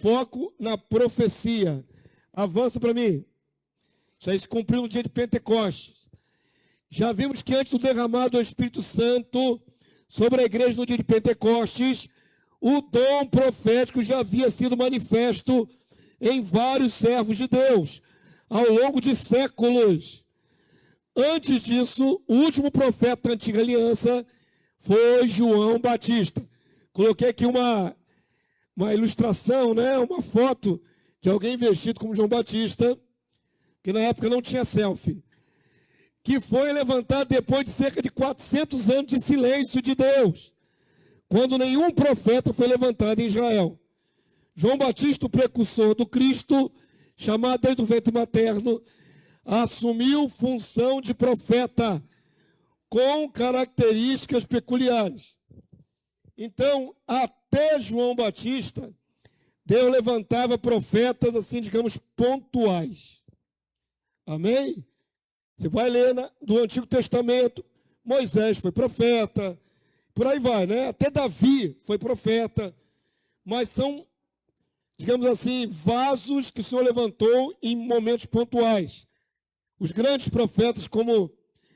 foco na profecia. Avança para mim. Isso aí se cumpriu no dia de Pentecostes. Já vimos que antes do derramado do Espírito Santo sobre a igreja no dia de Pentecostes, o dom profético já havia sido manifesto em vários servos de Deus, ao longo de séculos. Antes disso, o último profeta da antiga aliança foi João Batista. Coloquei aqui uma ilustração, né? Uma foto de alguém vestido como João Batista, que na época não tinha selfie, que foi levantado depois de cerca de 400 anos de silêncio de Deus, quando nenhum profeta foi levantado em Israel. João Batista, o precursor do Cristo, chamado desde o ventre materno, assumiu função de profeta com características peculiares. Então, até João Batista, Deus levantava profetas, assim, digamos, pontuais. Amém? Você vai ler do Antigo Testamento, Moisés foi profeta, por aí vai, né? Até Davi foi profeta, mas são, digamos assim, vasos que o Senhor levantou em momentos pontuais. Os grandes profetas como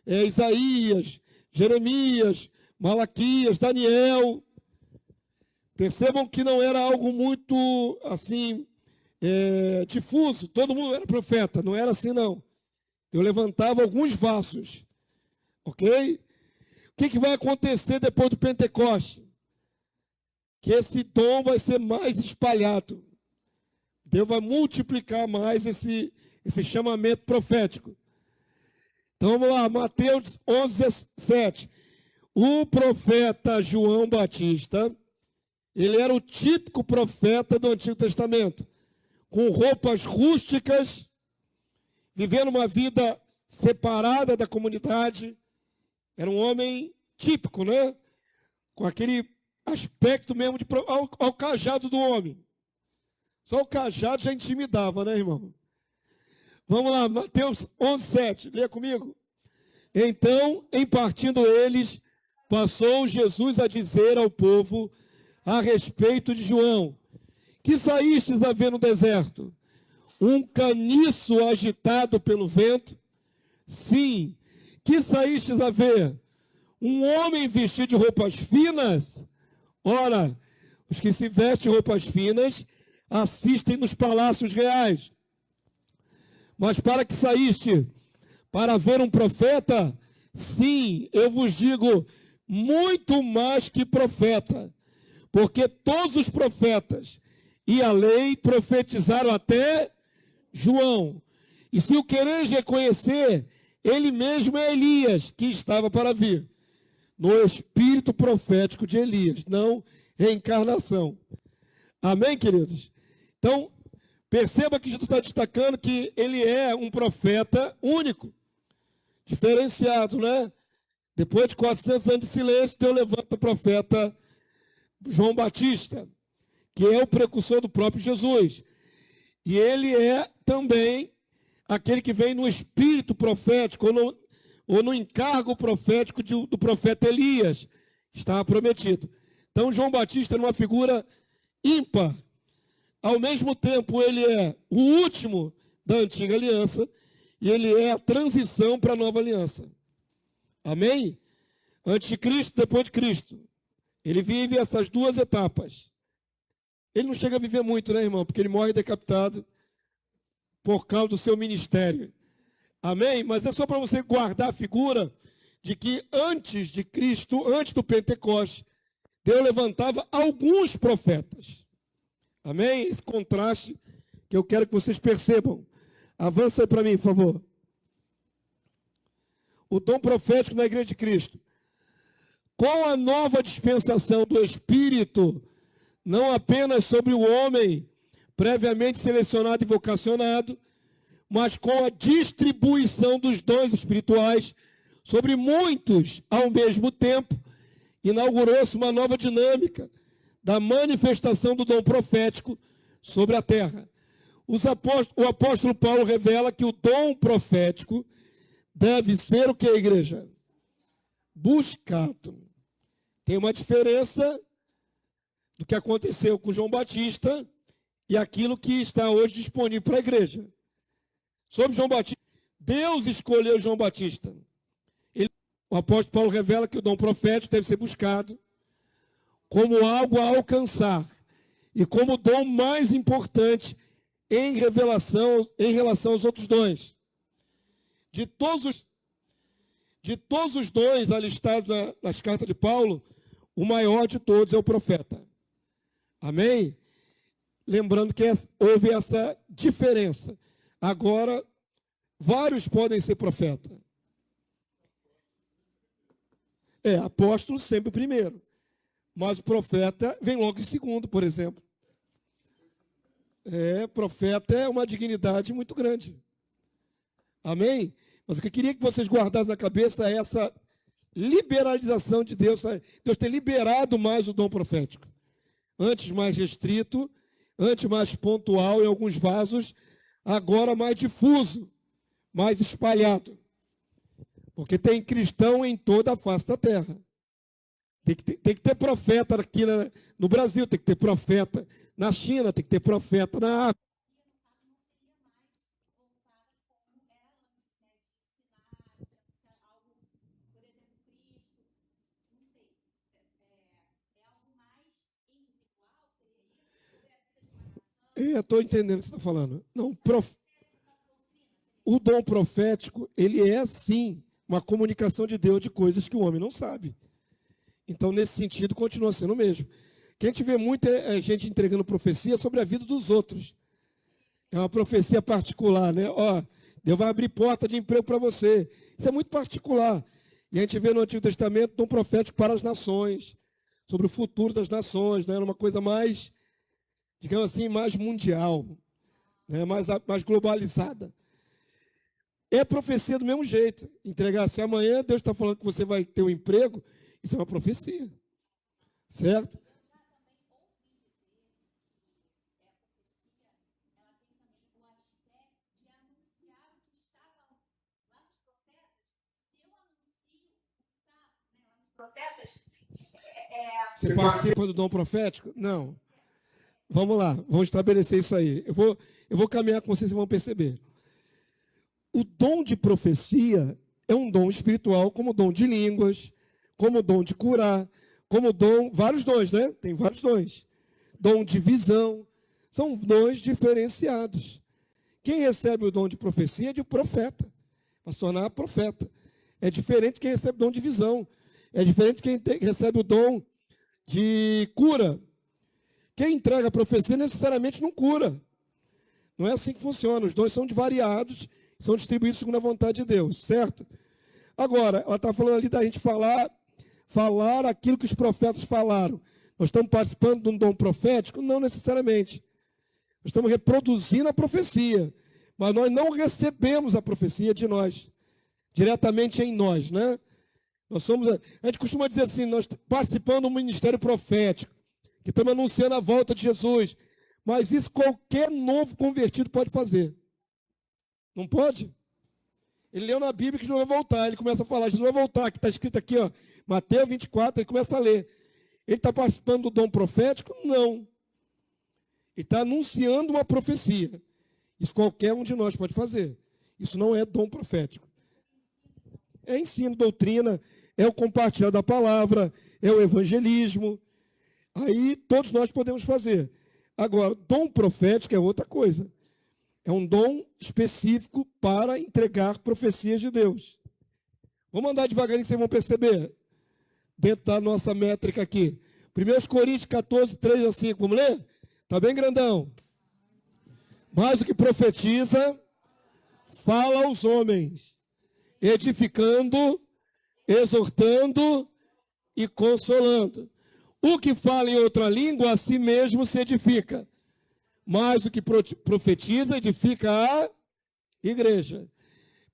Isaías, Jeremias, Malaquias, Daniel. Percebam que não era algo muito, assim, difuso. Todo mundo era profeta, não era assim, não. Eu levantava alguns vasos, ok? O que vai acontecer depois do Pentecoste? Que esse dom vai ser mais espalhado. Deus vai multiplicar mais esse chamamento profético. Então vamos lá, Mateus 11:7. O profeta João Batista, ele era o típico profeta do Antigo Testamento, com roupas rústicas, vivendo uma vida separada da comunidade. Era um homem típico, né? Com aquele aspecto mesmo ao cajado do homem. Só o cajado já intimidava, né, irmão? Vamos lá, Mateus 11:7, leia comigo. Então, em partindo eles, passou Jesus a dizer ao povo a respeito de João: que saístes a ver no deserto? Um caniço agitado pelo vento? Sim. Que saístes a ver? Um homem vestido de roupas finas? Ora, os que se vestem de roupas finas assistem nos palácios reais. Mas para que saíste? Para ver um profeta? Sim, eu vos digo, muito mais que profeta. Porque todos os profetas e a lei profetizaram até João. E se o quereis reconhecer, ele mesmo é Elias, que estava para vir. No espírito profético de Elias, não reencarnação. Amém, queridos? Então, perceba que Jesus está destacando que ele é um profeta único, diferenciado, né? Depois de 400 anos de silêncio, Deus levanta o profeta João Batista, que é o precursor do próprio Jesus. E ele é também aquele que vem no espírito profético, ou no encargo profético do profeta Elias, estava prometido. Então, João Batista era uma figura ímpar. Ao mesmo tempo, ele é o último da antiga aliança e ele é a transição para a nova aliança. Amém? Antes de Cristo, depois de Cristo. Ele vive essas duas etapas. Ele não chega a viver muito, né, irmão? Porque ele morre decapitado por causa do seu ministério. Amém? Mas é só para você guardar a figura de que antes de Cristo, antes do Pentecoste, Deus levantava alguns profetas. Amém? Esse contraste que eu quero que vocês percebam. Avança aí para mim, por favor. O dom profético na Igreja de Cristo. Com a nova dispensação do Espírito, não apenas sobre o homem previamente selecionado e vocacionado, mas com a distribuição dos dons espirituais sobre muitos ao mesmo tempo, inaugurou-se uma nova dinâmica da manifestação do dom profético sobre a terra. O apóstolo Paulo revela que o dom profético deve ser o que, igreja? Buscado. Tem uma diferença do que aconteceu com João Batista e aquilo que está hoje disponível para a igreja. Sobre João Batista, Deus escolheu João Batista. O apóstolo Paulo revela que o dom profético deve ser buscado como algo a alcançar e como o dom mais importante em relação aos outros dons. De todos os dons alistados nas cartas de Paulo, o maior de todos é o profeta. Amém? Lembrando que houve essa diferença. Agora, vários podem ser profeta. Apóstolo sempre primeiro. Mas o profeta vem logo em segundo, por exemplo. Profeta é uma dignidade muito grande. Amém? Mas o que eu queria que vocês guardassem na cabeça é essa liberalização de Deus. Deus tem liberado mais o dom profético. Antes mais restrito, antes mais pontual em alguns vasos, agora mais difuso, mais espalhado. Porque tem cristão em toda a face da terra. Tem que ter profeta aqui no Brasil, tem que ter profeta na China, tem que ter profeta na África. Estou entendendo o que você está falando. Não, o dom profético, ele é, sim, uma comunicação de Deus de coisas que o homem não sabe. Então, nesse sentido, continua sendo o mesmo. O que a gente vê muito é gente entregando profecia sobre a vida dos outros. É uma profecia particular, né? Deus vai abrir porta de emprego para você. Isso é muito particular. E a gente vê no Antigo Testamento dom profético para as nações, sobre o futuro das nações, né? Uma coisa mais, digamos assim, mais mundial, né? mais globalizada. É profecia do mesmo jeito. Entregar assim, amanhã Deus está falando que você vai ter um emprego, isso é uma profecia. Certo? Você participa do dom profético? Não. Vamos lá, vamos estabelecer isso aí. Eu vou caminhar com vocês e vão perceber. O dom de profecia é um dom espiritual, como o dom de línguas, como o dom de curar, como o dom, vários dons, né? Tem vários dons. Dom de visão, são dons diferenciados. Quem recebe o dom de profecia é de profeta, para se tornar profeta. É diferente de quem recebe o dom de visão. É diferente de quem recebe o dom de cura. Quem entrega a profecia necessariamente não cura. Não é assim que funciona. Os dons são variados, são distribuídos segundo a vontade de Deus, certo? Agora, ela está falando ali da gente falar aquilo que os profetas falaram. Nós estamos participando de um dom profético? Não necessariamente. Nós estamos reproduzindo a profecia, mas nós não recebemos a profecia de nós, diretamente em nós, né? A gente costuma dizer assim, nós participamos do ministério profético, que estamos anunciando a volta de Jesus, mas isso qualquer novo convertido pode fazer. Não pode? Ele leu na Bíblia que Jesus vai voltar, ele começa a falar, Jesus vai voltar, que está escrito aqui, Mateus 24, ele começa a ler. Ele está participando do dom profético? Não. Ele está anunciando uma profecia. Isso qualquer um de nós pode fazer. Isso não é dom profético. É ensino, doutrina, é o compartilhar da palavra, é o evangelismo. Aí todos nós podemos fazer. Agora, dom profético é outra coisa. É um dom específico para entregar profecias de Deus. Vamos andar devagarinho, vocês vão perceber. Dentro da nossa métrica aqui. 1 Coríntios 14, 3 a 5. Vamos ler? Está bem grandão. Mas o que profetiza, fala aos homens, edificando, exortando e consolando. O que fala em outra língua, a si mesmo se edifica. Mas o que profetiza, edifica a igreja.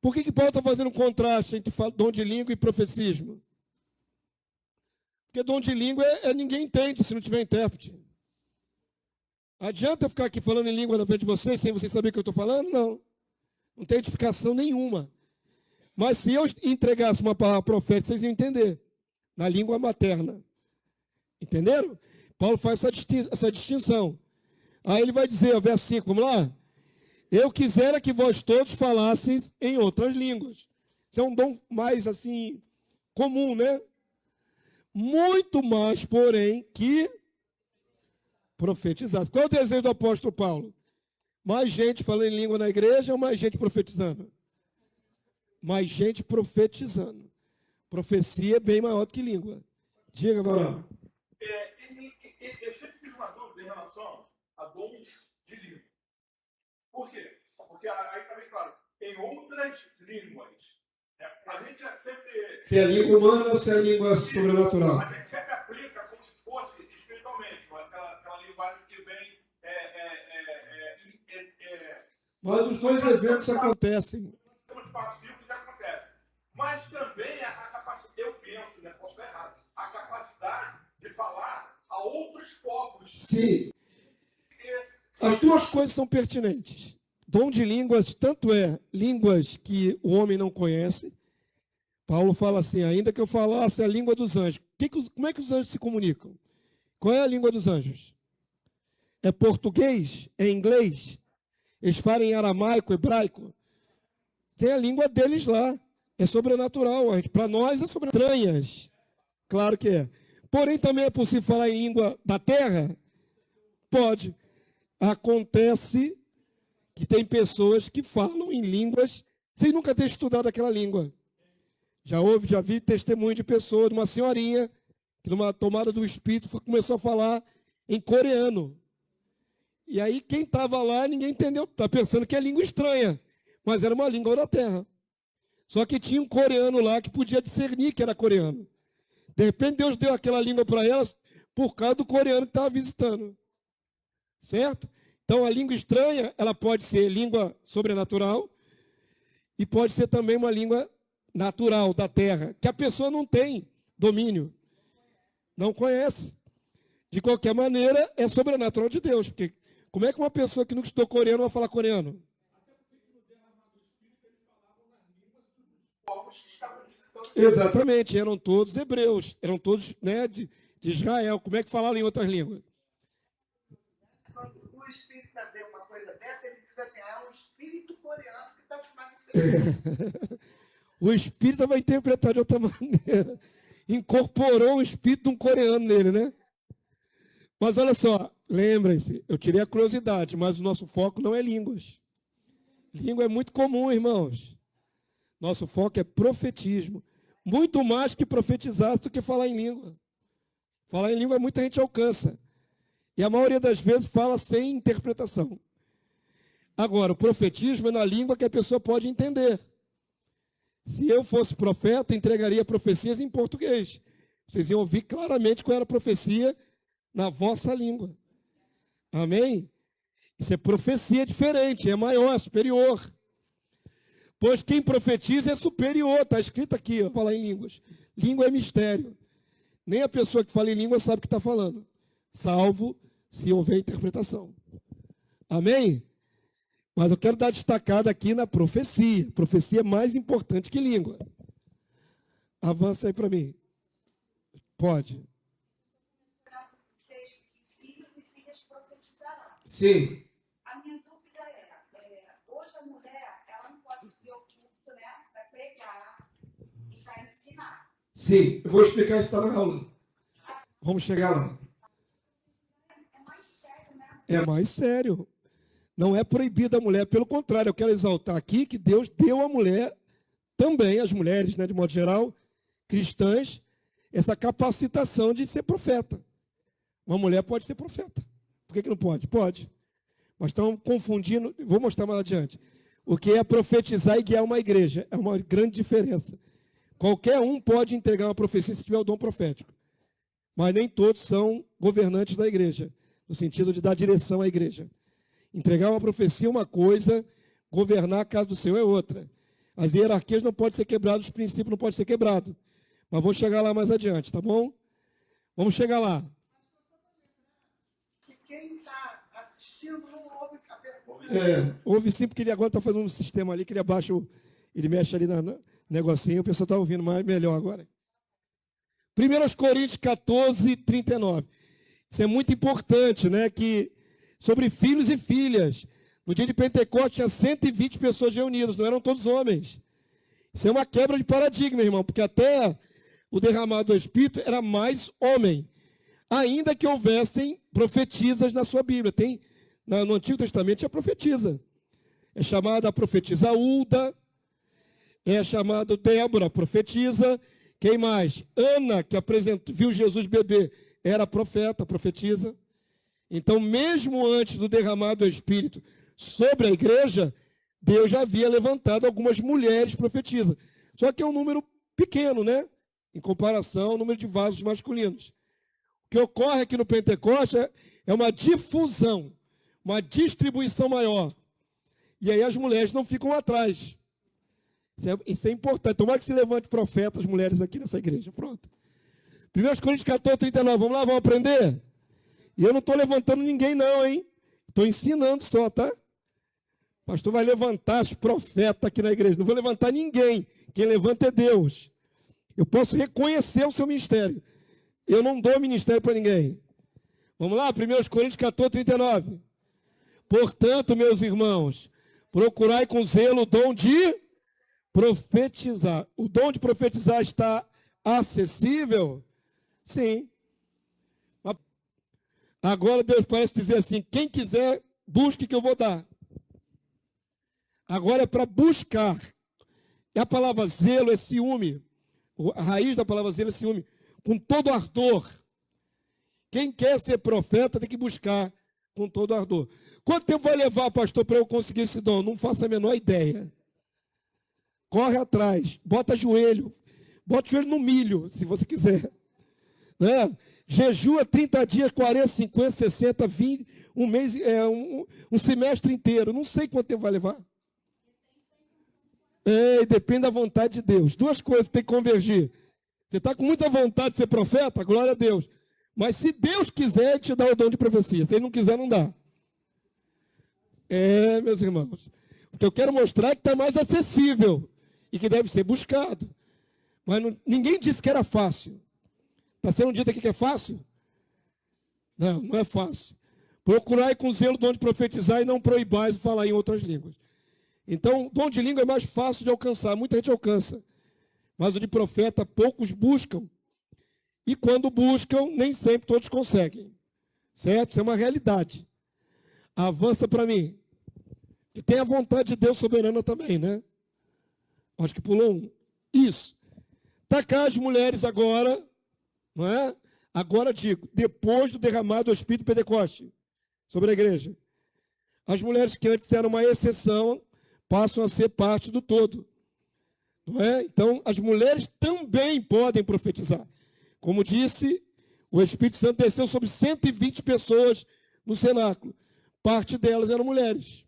Por que Paulo está fazendo um contraste entre dom de língua e profecismo? Porque dom de língua ninguém entende se não tiver intérprete. Adianta eu ficar aqui falando em língua na frente de vocês, sem vocês saberem o que eu estou falando? Não. Não tem edificação nenhuma. Mas se eu entregasse uma palavra profética, vocês iam entender. Na língua materna. Entenderam? Paulo faz essa distinção. Aí ele vai dizer, ó, verso 5, vamos lá? Eu quisera que vós todos falasseis em outras línguas. Isso é um dom mais, assim, comum, né? Muito mais, porém, que profetizado. Qual é o desejo do apóstolo Paulo? Mais gente falando em língua na igreja ou mais gente profetizando? Mais gente profetizando. Profecia é bem maior do que língua. Diga, Varão. Eu sempre tive uma dúvida em relação a dons de língua. Por quê? Porque aí está bem claro, em outras línguas. A gente sempre... Se é língua humana ou se é língua sobrenatural? A gente sempre aplica como se fosse espiritualmente, aquela linguagem que vem... Mas os dois eventos acontecem. Os passivos acontecem. Mas também a capacidade, eu penso, né, posso estar errado, a capacidade de falar a outros povos. Sim. As duas coisas são pertinentes. Dom de línguas, tanto é línguas que o homem não conhece. Paulo fala assim, ainda que eu falasse a língua dos anjos. Como é que os anjos se comunicam? Qual é a língua dos anjos? É português? É inglês? Eles falam em aramaico, hebraico? Tem a língua deles lá. É sobrenatural. Para nós é estranhas. Claro que é. Porém, também é possível falar em língua da terra? Pode. Acontece que tem pessoas que falam em línguas sem nunca ter estudado aquela língua. Já vi testemunho de pessoas, de uma senhorinha, que numa tomada do Espírito começou a falar em coreano. E aí quem estava lá, ninguém entendeu. Está pensando que é língua estranha, mas era uma língua da terra. Só que tinha um coreano lá que podia discernir que era coreano. De repente Deus deu aquela língua para elas por causa do coreano que estava visitando. Certo? Então, a língua estranha, ela pode ser língua sobrenatural e pode ser também uma língua natural, da terra, que a pessoa não tem domínio, não conhece. De qualquer maneira, é sobrenatural de Deus, porque como é que uma pessoa que nunca estudou coreano vai falar coreano? Exatamente, eram todos hebreus, eram todos, né, de Israel. Como é que falavam em outras línguas? O espírito deu uma coisa dessa, ele diz assim, é um espírito coreano que está se manifestando. O espírito vai interpretar de outra maneira. Incorporou o espírito de um coreano nele, né? Mas olha só, lembrem-se, eu tirei a curiosidade, mas o nosso foco não é línguas. Língua é muito comum, irmãos. Nosso foco é profetismo. Muito mais que profetizar do que falar em língua. Falar em língua muita gente alcança. E a maioria das vezes fala sem interpretação. Agora, o profetismo é na língua que a pessoa pode entender. Se eu fosse profeta, entregaria profecias em português. Vocês iam ouvir claramente qual era a profecia na vossa língua. Amém? Isso é profecia diferente, é maior, é superior. Pois quem profetiza é superior, está escrito aqui, ó, falar em línguas. Língua é mistério. Nem a pessoa que fala em língua sabe o que está falando, salvo se houver interpretação. Amém? Mas eu quero dar destacada aqui na profecia. Profecia é mais importante que língua. Avança aí para mim. Pode. Texto que filhos e filhas profetizarão. Sim. A minha dúvida hoje a mulher, ela não pode subir ao culto, né, para pregar e para ensinar. Sim, eu vou explicar isso na aula. Vamos chegar lá. É mais sério, né? É mais sério. Não é proibida a mulher, pelo contrário, eu quero exaltar aqui que Deus deu à mulher, também as mulheres, né, de modo geral, cristãs, essa capacitação de ser profeta. Uma mulher pode ser profeta. Por que não pode? Pode. Mas estão confundindo, vou mostrar mais adiante. O que é profetizar e guiar uma igreja? É uma grande diferença. Qualquer um pode entregar uma profecia se tiver o dom profético. Mas nem todos são governantes da igreja, no sentido de dar direção à igreja. Entregar uma profecia é uma coisa, governar a casa do Senhor é outra. As hierarquias não podem ser quebradas, os princípios não podem ser quebrados. Mas vou chegar lá mais adiante, tá bom? Vamos chegar lá. Que quem está assistindo não ouve a pergunta. Ouve sim, porque ele agora está fazendo um sistema ali, que ele abaixa, ele mexe ali no negocinho, o pessoal está ouvindo melhor agora. 1 Coríntios 14, 39. Isso é muito importante, né? Que sobre filhos e filhas. No dia de Pentecostes tinha 120 pessoas reunidas, não eram todos homens. Isso é uma quebra de paradigma, irmão, porque até o derramado do Espírito era mais homem. Ainda que houvessem profetisas na sua Bíblia. No Antigo Testamento tinha profetisa. É chamada a profetisa Hulda, é chamada Débora, profetisa. Quem mais? Ana, que viu Jesus bebê, era profeta, profetisa. Então, mesmo antes do derramado do Espírito sobre a igreja, Deus já havia levantado algumas mulheres profetisas. Só que é um número pequeno, né? Em comparação ao número de vasos masculinos. O que ocorre aqui no Pentecostes é uma difusão, uma distribuição maior. E aí as mulheres não ficam atrás. Isso é importante. Tomara que se levante profetas, mulheres aqui nessa igreja. Pronto. 1 Coríntios 14, 39. Vamos lá, vamos aprender? E eu não estou levantando ninguém não, hein? Estou ensinando só, tá? O pastor vai levantar os profetas aqui na igreja. Não vou levantar ninguém. Quem levanta é Deus. Eu posso reconhecer o seu ministério. Eu não dou ministério para ninguém. Vamos lá, 1 Coríntios 14, 39. Portanto, meus irmãos, procurai com zelo o dom de profetizar. O dom de profetizar está acessível? Sim. Agora Deus parece dizer assim, quem quiser, busque que eu vou dar. Agora é para buscar. E a palavra zelo é ciúme. A raiz da palavra zelo é ciúme. Com todo ardor. Quem quer ser profeta tem que buscar com todo ardor. Quanto tempo vai levar, pastor, para eu conseguir esse dom? Não faço a menor ideia. Corre atrás, bota joelho no milho, se você quiser. Né? Jejua 30 dias, 40, 50, 60, 20, um mês, um semestre inteiro. Não sei quanto tempo vai levar. Depende da vontade de Deus. Duas coisas tem que convergir. Você está com muita vontade de ser profeta, glória a Deus. Mas se Deus quiser, Ele te dá o dom de profecia. Se Ele não quiser, não dá. Meus irmãos. Porque eu quero mostrar que está mais acessível e que deve ser buscado. Mas ninguém disse que era fácil. Está sendo dito aqui que é fácil? Não, não é fácil. Procurai com zelo o dom de profetizar e não proibais de falar em outras línguas. Então, o dom de língua é mais fácil de alcançar. Muita gente alcança. Mas o de profeta, poucos buscam. E quando buscam, nem sempre todos conseguem. Certo? Isso é uma realidade. Avança para mim. Que tem a vontade de Deus soberana também, né? Acho que pulou um. Isso. Tá cá as mulheres agora, não é? Agora digo, depois do derramado do Espírito Pentecoste sobre a igreja. As mulheres que antes eram uma exceção, passam a ser parte do todo. Não é? Então, as mulheres também podem profetizar. Como disse, o Espírito Santo desceu sobre 120 pessoas no cenáculo. Parte delas eram mulheres.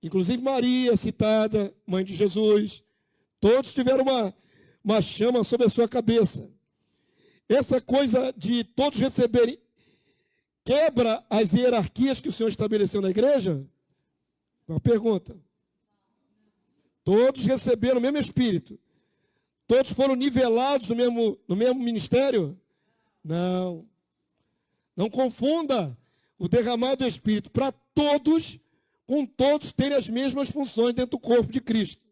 Inclusive Maria, citada, mãe de Jesus. Todos tiveram uma chama sobre a sua cabeça. Essa coisa de todos receberem quebra as hierarquias que o Senhor estabeleceu na igreja? Uma pergunta. Todos receberam o mesmo Espírito. Todos foram nivelados no mesmo ministério? Não. Não confunda o derramado do Espírito para todos, com todos terem as mesmas funções dentro do corpo de Cristo.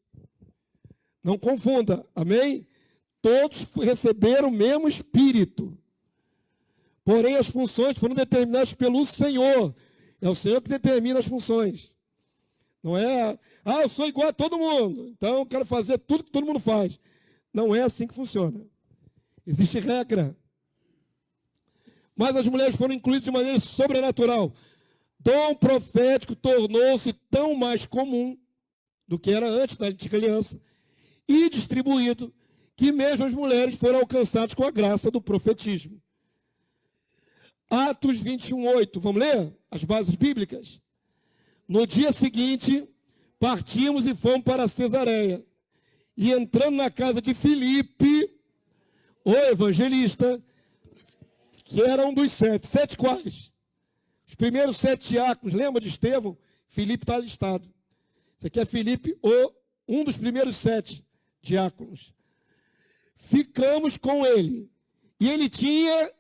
Não confunda, amém? Todos receberam o mesmo Espírito. Porém, as funções foram determinadas pelo Senhor. É o Senhor que determina as funções. Não é, eu sou igual a todo mundo, então eu quero fazer tudo que todo mundo faz. Não é assim que funciona. Existe regra. Mas as mulheres foram incluídas de maneira sobrenatural. Dom profético tornou-se tão mais comum do que era antes da antiga aliança e distribuído que mesmo as mulheres foram alcançadas com a graça do profetismo. Atos 21:8. Vamos ler as bases bíblicas? No dia seguinte, partimos e fomos para Cesareia. E entrando na casa de Filipe, o evangelista, que era um dos 7. 7 quais? Os primeiros 7 diáconos. Lembra de Estevão? Filipe está listado. Esse aqui é Filipe, um dos primeiros 7 diáconos. Ficamos com ele. E ele tinha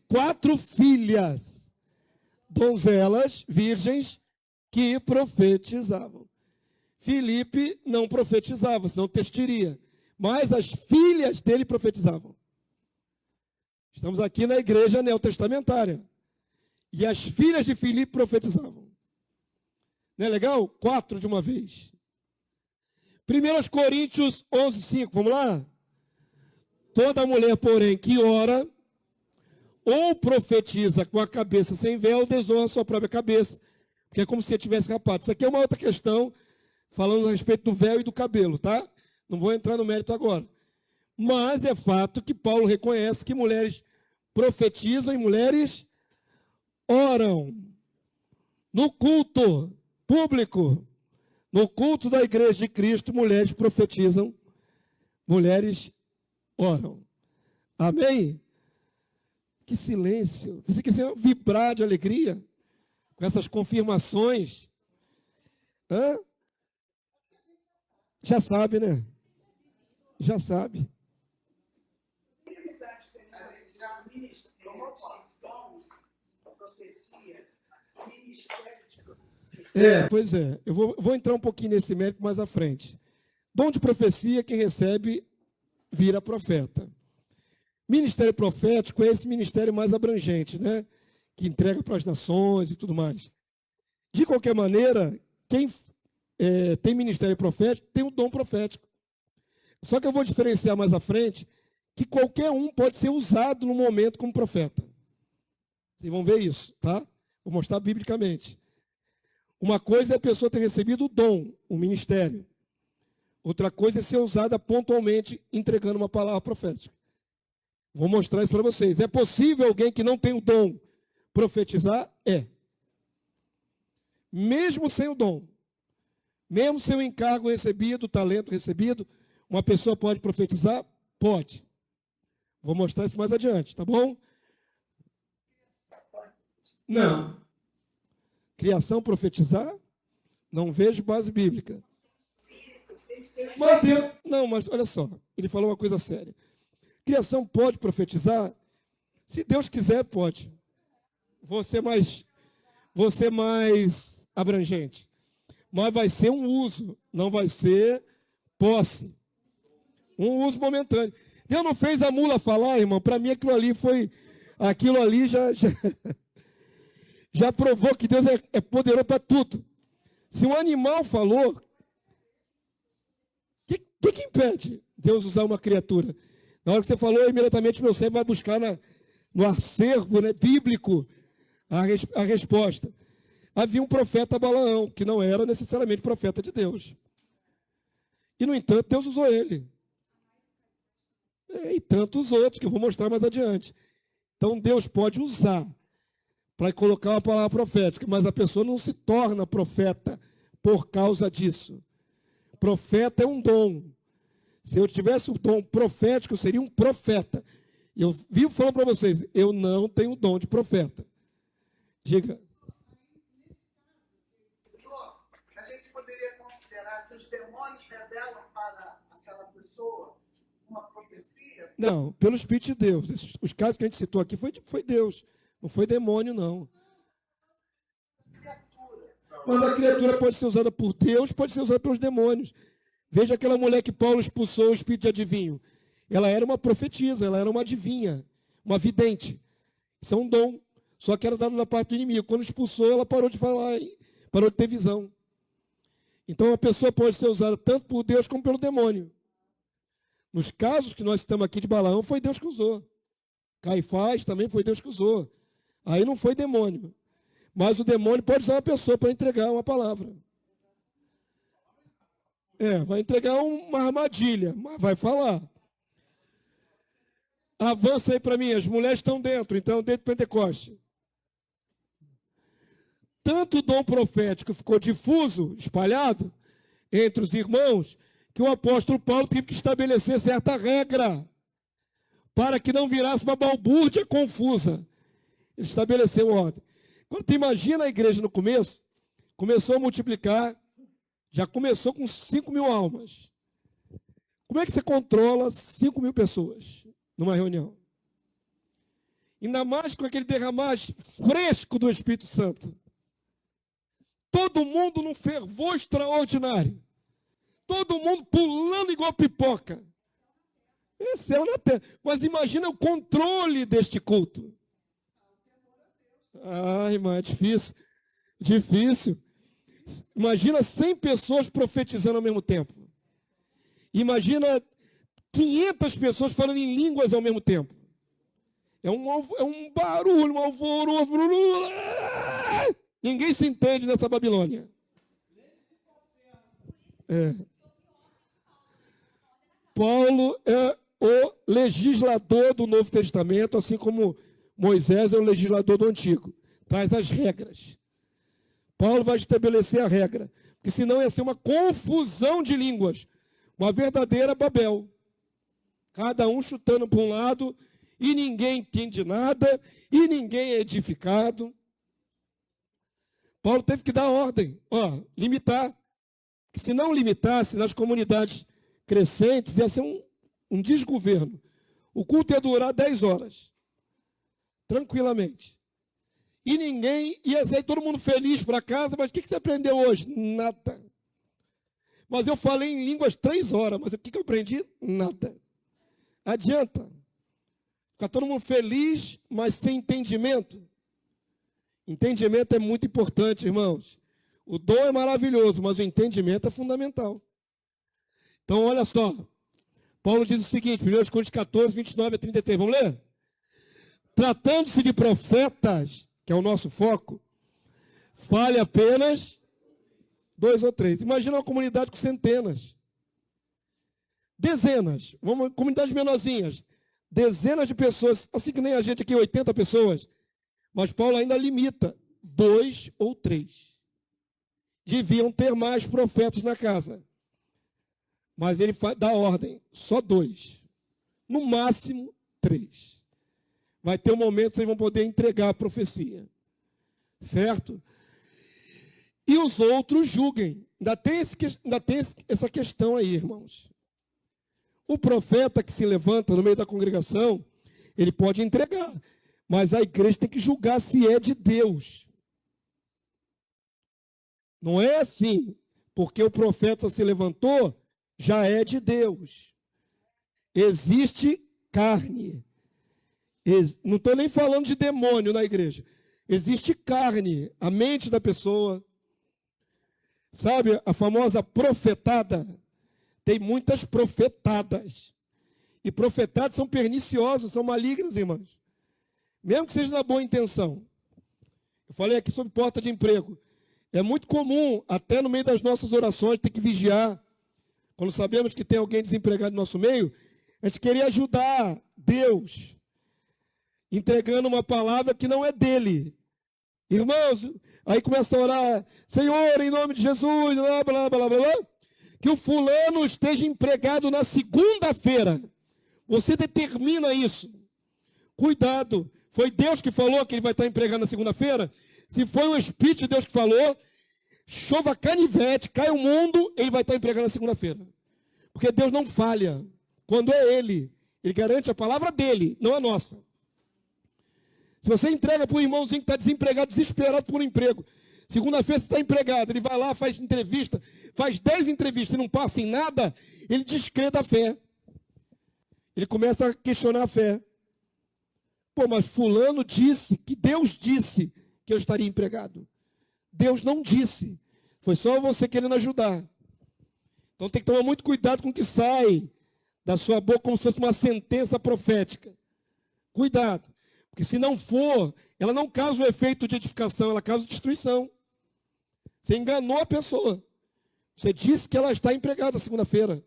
4 filhas. donzelas virgens que profetizavam. Filipe não profetizava, senão testiria. Mas as filhas dele profetizavam. Estamos aqui na igreja neotestamentária. E as filhas de Filipe profetizavam. Não é legal? 4 de uma vez. 1 Coríntios 11:5. Vamos lá? Toda mulher, porém, que ora ou profetiza com a cabeça sem véu, desonra a sua própria cabeça. Porque é como se tivesse rapado. Isso aqui é uma outra questão, falando a respeito do véu e do cabelo, tá? Não vou entrar no mérito agora. Mas é fato que Paulo reconhece que mulheres profetizam e mulheres oram. No culto público, no culto da igreja de Cristo, mulheres profetizam, mulheres oram. Amém? Que silêncio. Você quer vibrar de alegria com essas confirmações? Hã? Já sabe, né? Já sabe. Já ministração, profecia, ministério de profecia. Pois é. Eu vou entrar um pouquinho nesse mérito mais à frente. Dom de profecia, quem recebe, vira profeta. Ministério profético é esse ministério mais abrangente, né? Que entrega para as nações e tudo mais. De qualquer maneira, quem tem ministério profético tem o dom profético. Só que eu vou diferenciar mais à frente que qualquer um pode ser usado no momento como profeta. Vocês vão ver isso, tá? Vou mostrar biblicamente. Uma coisa é a pessoa ter recebido o dom, o ministério. Outra coisa é ser usada pontualmente entregando uma palavra profética. Vou mostrar isso para vocês. É possível alguém que não tem o dom profetizar? É. Mesmo sem o dom, mesmo sem o encargo recebido, o talento recebido, uma pessoa pode profetizar? Pode. Vou mostrar isso mais adiante, tá bom? Não. Criação profetizar? Não vejo base bíblica. Mas Deus, não, mas olha só, ele falou uma coisa séria. Criação pode profetizar? Se Deus quiser, pode. Vou ser mais abrangente. Mas vai ser um uso, não vai ser posse. Um uso momentâneo. Deus não fez a mula falar, irmão. Para mim aquilo ali já provou que Deus é poderoso para tudo. Se um animal falou, o que impede Deus usar uma criatura? Na hora que você falou, imediatamente meu cérebro vai buscar no acervo, né, bíblico a resposta. Havia um profeta Balaão, que não era necessariamente profeta de Deus. E, no entanto, Deus usou ele. E tantos outros, que eu vou mostrar mais adiante. Então, Deus pode usar para colocar uma palavra profética, mas a pessoa não se torna profeta por causa disso. Profeta é um dom. Se eu tivesse o dom profético, eu seria um profeta. E eu vivo falando para vocês, eu não tenho o dom de profeta. Diga. A gente poderia considerar que os demônios revelam para aquela pessoa uma profecia? Não, pelo Espírito de Deus. Os casos que a gente citou aqui foi Deus. Não foi demônio, não. Mas a criatura pode ser usada por Deus, pode ser usada pelos demônios. Veja aquela mulher que Paulo expulsou o espírito de adivinho. Ela era uma profetisa, ela era uma adivinha, uma vidente. Isso é um dom. Só que era dado da parte do inimigo. Quando expulsou, ela parou de falar, parou de ter visão. Então a pessoa pode ser usada tanto por Deus como pelo demônio. Nos casos que nós estamos aqui de Balaão, foi Deus que usou. Caifás também foi Deus que usou. Aí não foi demônio. Mas o demônio pode usar uma pessoa para entregar uma palavra. Vai entregar uma armadilha, mas vai falar. Avança aí para mim, as mulheres estão dentro, então dentro do Pentecoste. Tanto o dom profético ficou difuso, espalhado entre os irmãos, que o apóstolo Paulo teve que estabelecer certa regra para que não virasse uma balbúrdia confusa. Ele estabeleceu ordem. Quando tu imagina a igreja no começo, começou a multiplicar, já começou com 5.000 almas. Como é que você controla 5.000 pessoas numa reunião? Ainda mais com aquele derramar fresco do Espírito Santo. Todo mundo num fervor extraordinário. Todo mundo pulando igual pipoca. É céu na terra. Mas imagina o controle deste culto. Ai, irmã, é difícil. Difícil. Imagina 100 pessoas profetizando ao mesmo tempo. Imagina 500 pessoas falando em línguas ao mesmo tempo. É um barulho, um alvoroço. Ninguém se entende nessa Babilônia. Paulo é o legislador do Novo Testamento, assim como Moisés é o legislador do Antigo. Traz as regras. Paulo vai estabelecer a regra, porque senão ia ser uma confusão de línguas, uma verdadeira Babel. Cada um chutando para um lado, e ninguém entende nada, e ninguém é edificado. Paulo teve que dar ordem, limitar. Porque se não limitasse nas comunidades crescentes, ia ser um desgoverno. O culto ia durar 10 horas, tranquilamente. E ninguém ia sair, todo mundo feliz para casa, mas o que você aprendeu hoje? Nada. Mas eu falei em línguas 3 horas, mas o que eu aprendi? Nada. Adianta. Ficar todo mundo feliz, mas sem entendimento. Entendimento é muito importante, irmãos. O dom é maravilhoso, mas o entendimento é fundamental. Então, olha só. Paulo diz o seguinte, 1 Coríntios 14, 29 a 33. Vamos ler? Tratando-se de profetas, que é o nosso foco, fale apenas 2 ou 3. Imagina uma comunidade com centenas. Dezenas. Comunidades menorzinhas. Dezenas de pessoas, assim que nem a gente aqui, 80 pessoas. Mas Paulo ainda limita 2 ou 3. Deviam ter mais profetas na casa. Mas ele dá ordem, só 2. No máximo 3. Vai ter um momento que vocês vão poder entregar a profecia. Certo? E os outros julguem. Ainda tem essa questão aí, irmãos. O profeta que se levanta no meio da congregação, ele pode entregar. Mas a igreja tem que julgar se é de Deus. Não é assim, porque o profeta se levantou, já é de Deus. Existe carne. Não estou nem falando de demônio na igreja. Existe carne, a mente da pessoa. Sabe, a famosa profetada. Tem muitas profetadas. E profetadas são perniciosas, são malignas, irmãos. Mesmo que seja na boa intenção. Eu falei aqui sobre porta de emprego. É muito comum, até no meio das nossas orações, ter que vigiar. Quando sabemos que tem alguém desempregado no nosso meio, a gente queria ajudar Deus, entregando uma palavra que não é dele. Irmãos, aí começa a orar, Senhor, em nome de Jesus, blá, blá, blá, blá, blá, que o fulano esteja empregado na segunda-feira. Você determina isso. Cuidado, foi Deus que falou que ele vai estar empregado na segunda-feira? Se foi o Espírito de Deus que falou, chova canivete, cai o mundo, ele vai estar empregado na segunda-feira. Porque Deus não falha. Quando é ele garante a palavra dele, não a nossa. Se você entrega para um irmãozinho que está desempregado, desesperado por um emprego, segunda-feira você está empregado, ele vai lá, faz entrevista, faz 10 entrevistas e não passa em nada, ele descrê da fé. Ele começa a questionar a fé. Pô, mas fulano disse, que Deus disse que eu estaria empregado. Deus não disse. Foi só você querendo ajudar. Então tem que tomar muito cuidado com o que sai da sua boca como se fosse uma sentença profética. Cuidado. Porque se não for, ela não causa o efeito de edificação, ela causa destruição. Você enganou a pessoa. Você disse que ela está empregada segunda-feira.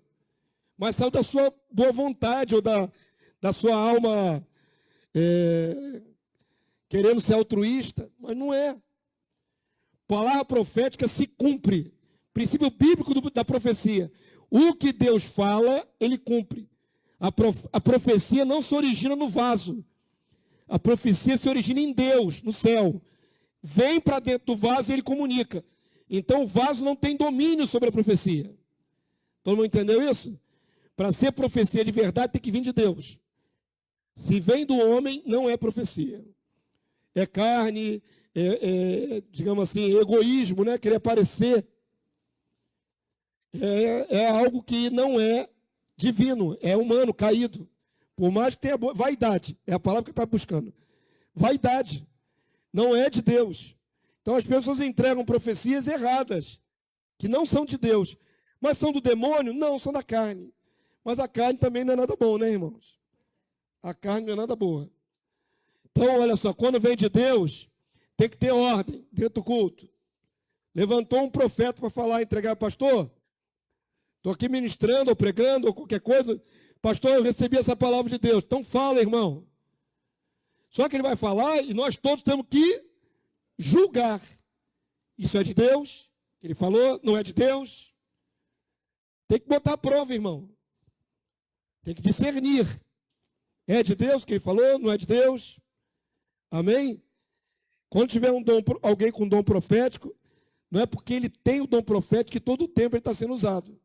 Mas saiu da sua boa vontade ou da sua alma querendo ser altruísta. Mas não é. Palavra profética se cumpre. Princípio bíblico da profecia. O que Deus fala, ele cumpre. A profecia não se origina no vaso. A profecia se origina em Deus, no céu. Vem para dentro do vaso e ele comunica. Então o vaso não tem domínio sobre a profecia. Todo mundo entendeu isso? Para ser profecia de verdade tem que vir de Deus. Se vem do homem, não é profecia. É carne, digamos assim, egoísmo, né? Querer aparecer. É algo que não é divino, é humano, caído. Por mais que tenha vaidade, é a palavra que eu estava buscando. Vaidade, não é de Deus. Então as pessoas entregam profecias erradas, que não são de Deus. Mas são do demônio? Não, são da carne. Mas a carne também não é nada bom, né, irmãos? A carne não é nada boa. Então, olha só, quando vem de Deus, tem que ter ordem dentro do culto. Levantou um profeta para falar, entregar, pastor, estou aqui ministrando, ou pregando, ou qualquer coisa. Pastor, eu recebi essa palavra de Deus. Então fala, irmão. Só que ele vai falar e nós todos temos que julgar. Isso é de Deus? Que ele falou, não é de Deus? Tem que botar a prova, irmão. Tem que discernir. É de Deus que ele falou? Não é de Deus? Amém? Quando tiver alguém com dom profético, não é porque ele tem o dom profético que todo o tempo ele está sendo usado.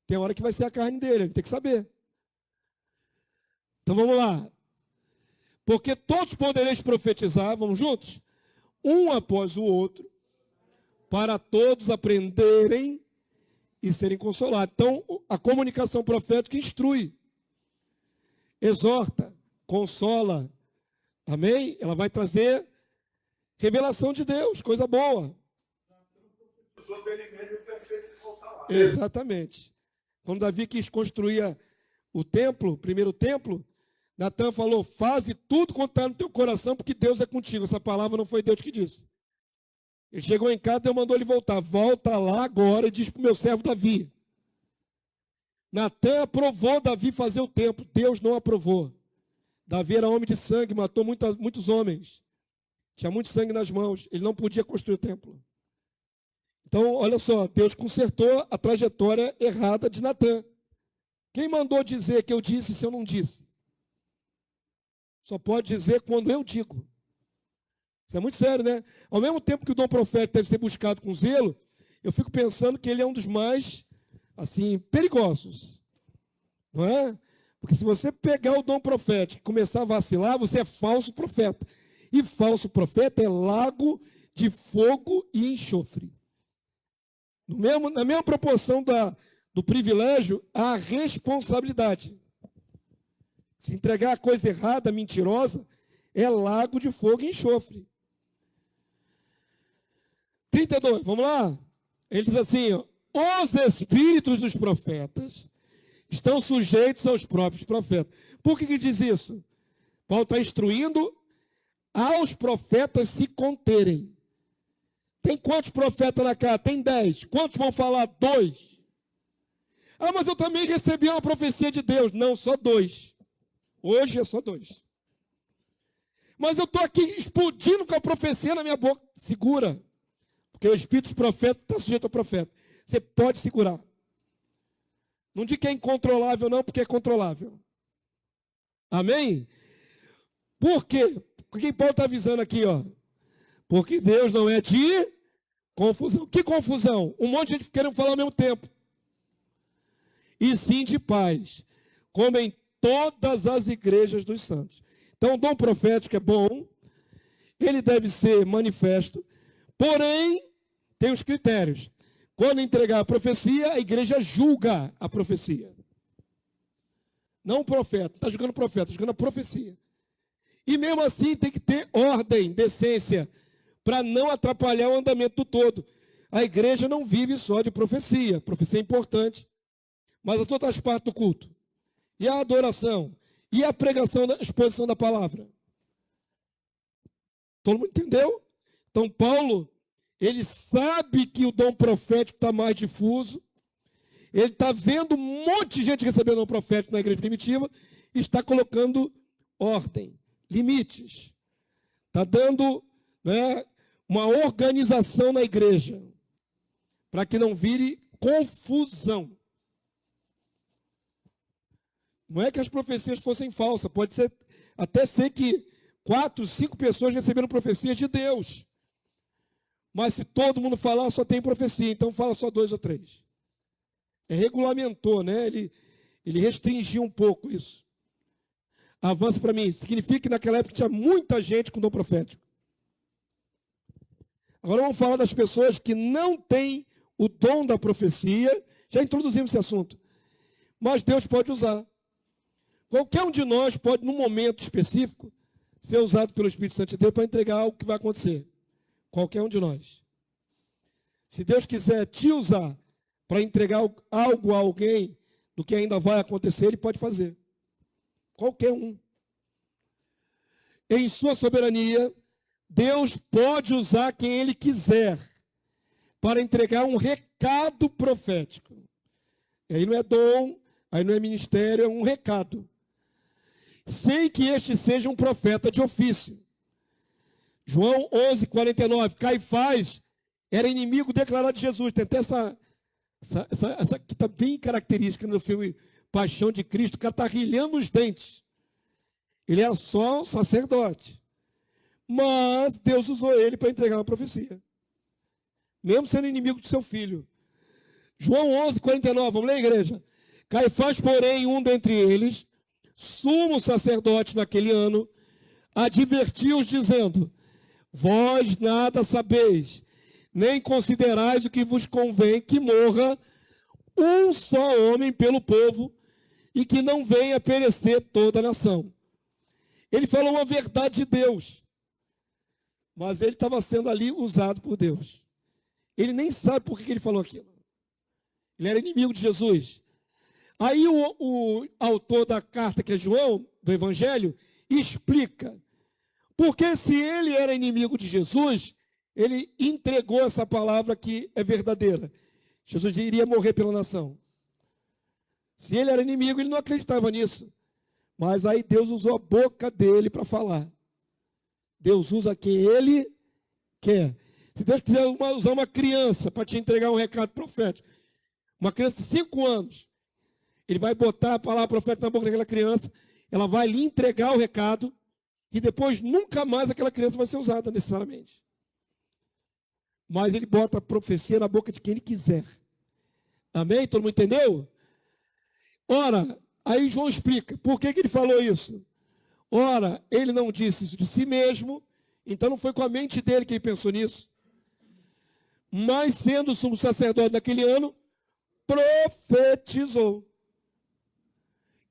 Tem hora que vai ser a carne dele, ele tem que saber. Então vamos lá. Porque todos podereis profetizar, vamos juntos? Um após o outro, para todos aprenderem e serem consolados. Então, a comunicação profética instrui, exorta, consola. Amém? Ela vai trazer revelação de Deus, coisa boa. Exatamente. Quando Davi quis construir o templo, o primeiro templo, Natan falou, faze tudo quanto está no teu coração, porque Deus é contigo. Essa palavra não foi Deus que disse. Ele chegou em casa, Deus mandou ele voltar. Volta lá agora e diz para o meu servo Davi. Natan aprovou Davi fazer o templo. Deus não aprovou. Davi era homem de sangue, matou muitos homens. Tinha muito sangue nas mãos. Ele não podia construir o templo. Então, olha só, Deus consertou a trajetória errada de Natan. Quem mandou dizer que eu disse se eu não disse? Só pode dizer quando eu digo. Isso é muito sério, né? Ao mesmo tempo que o dom profético deve ser buscado com zelo, eu fico pensando que ele é um dos mais, assim, perigosos. Não é? Porque se você pegar o dom profético e começar a vacilar, você é falso profeta. E falso profeta é lago de fogo e enxofre. Na mesma proporção do privilégio, há a responsabilidade. Se entregar a coisa errada, mentirosa, é lago de fogo e enxofre. 32, vamos lá? Ele diz assim, ó, os espíritos dos profetas estão sujeitos aos próprios profetas. Por que diz isso? Paulo está instruindo aos profetas se conterem. Tem quantos profetas na casa? Tem 10. Quantos vão falar? 2. Ah, mas eu também recebi uma profecia de Deus. Não, só 2. Hoje é só 2. Mas eu estou aqui explodindo com a profecia na minha boca. Segura. Porque o espírito dos profetas está sujeito ao profeta. Você pode segurar. Não diga que é incontrolável, não, porque é controlável. Amém? Por quê? O que Paulo está avisando aqui, ó? Porque Deus não é de confusão. Que confusão? Um monte de gente querendo falar ao mesmo tempo. E sim de paz, como em todas as igrejas dos santos. Então, o dom profético é bom, ele deve ser manifesto, porém, tem os critérios. Quando entregar a profecia, a igreja julga a profecia. Não o profeta, não está julgando o profeta, está julgando a profecia. E mesmo assim tem que ter ordem, decência, para não atrapalhar o andamento do todo. A igreja não vive só de profecia. Profecia é importante, mas as outras partes do culto. E a adoração. E a pregação, a exposição da palavra. Todo mundo entendeu? Então Paulo, ele sabe que o dom profético está mais difuso. Ele está vendo um monte de gente recebendo o dom profético na igreja primitiva e está colocando ordem, limites. Está dando, né, uma organização na igreja para que não vire confusão. Não é que as profecias fossem falsas, pode ser, até ser que 4, 5 pessoas receberam profecias de Deus. Mas se todo mundo falar, só tem profecia, então fala só 2 ou 3. Regulamentou, né? Ele restringiu um pouco isso. Avança para mim. Significa que naquela época tinha muita gente com dom profético. Agora vamos falar das pessoas que não têm o dom da profecia. Já introduzimos esse assunto. Mas Deus pode usar. Qualquer um de nós pode, num momento específico, ser usado pelo Espírito Santo de Deus para entregar algo que vai acontecer. Qualquer um de nós. Se Deus quiser te usar para entregar algo a alguém do que ainda vai acontecer, Ele pode fazer. Qualquer um. Em sua soberania, Deus pode usar quem Ele quiser para entregar um recado profético. E aí não é dom, aí não é ministério, é um recado. Sem que este seja um profeta de ofício. João 11:49. Caifás era inimigo declarado de Jesus. Tem até essa que está bem característica no filme Paixão de Cristo. O cara está rilhando os dentes. Ele era só um sacerdote. Mas Deus usou ele para entregar uma profecia. Mesmo sendo inimigo de seu filho. João 11:49. Vamos ler, igreja? Caifás, porém, um dentre eles, sumo sacerdote naquele ano, advertiu-os dizendo: vós nada sabeis, nem considerais o que vos convém que morra um só homem pelo povo e que não venha perecer toda a nação. Ele falou uma verdade de Deus, mas ele estava sendo ali usado por Deus. Ele nem sabe por que ele falou aquilo. Ele era inimigo de Jesus. Aí o autor da carta, que é João, do Evangelho, explica. Porque se ele era inimigo de Jesus, ele entregou essa palavra que é verdadeira. Jesus iria morrer pela nação. Se ele era inimigo, ele não acreditava nisso. Mas aí Deus usou a boca dele para falar. Deus usa quem ele quer. Se Deus quiser usar uma criança para te entregar um recado profético, uma criança de 5 anos, ele vai botar a palavra profética na boca daquela criança, ela vai lhe entregar o recado, e depois nunca mais aquela criança vai ser usada necessariamente. Mas ele bota a profecia na boca de quem ele quiser. Amém? Todo mundo entendeu? Ora, aí João explica, por que ele falou isso? Ora, ele não disse isso de si mesmo, então não foi com a mente dele que ele pensou nisso. Mas sendo sumo sacerdote naquele ano, profetizou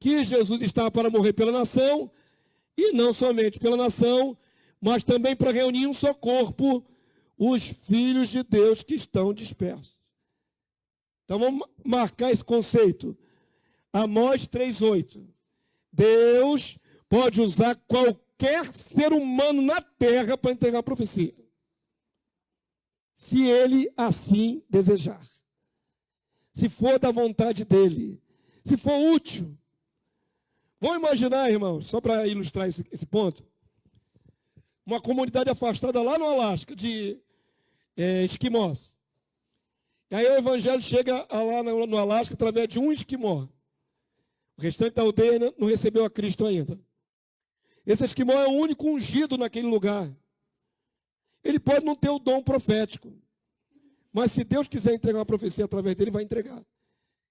que Jesus estava para morrer pela nação, e não somente pela nação, mas também para reunir em um só corpo os filhos de Deus que estão dispersos. Então vamos marcar esse conceito. Amós 3:8. Deus pode usar qualquer ser humano na terra para entregar a profecia, se ele assim desejar. Se for da vontade dele, se for útil. Vamos imaginar, irmãos, só para ilustrar esse ponto, uma comunidade afastada lá no Alasca, de esquimós. E aí o evangelho chega lá no Alasca através de um esquimó. O restante da aldeia não recebeu a Cristo ainda. Esse esquimó é o único ungido naquele lugar. Ele pode não ter o dom profético, mas se Deus quiser entregar uma profecia através dele, vai entregar.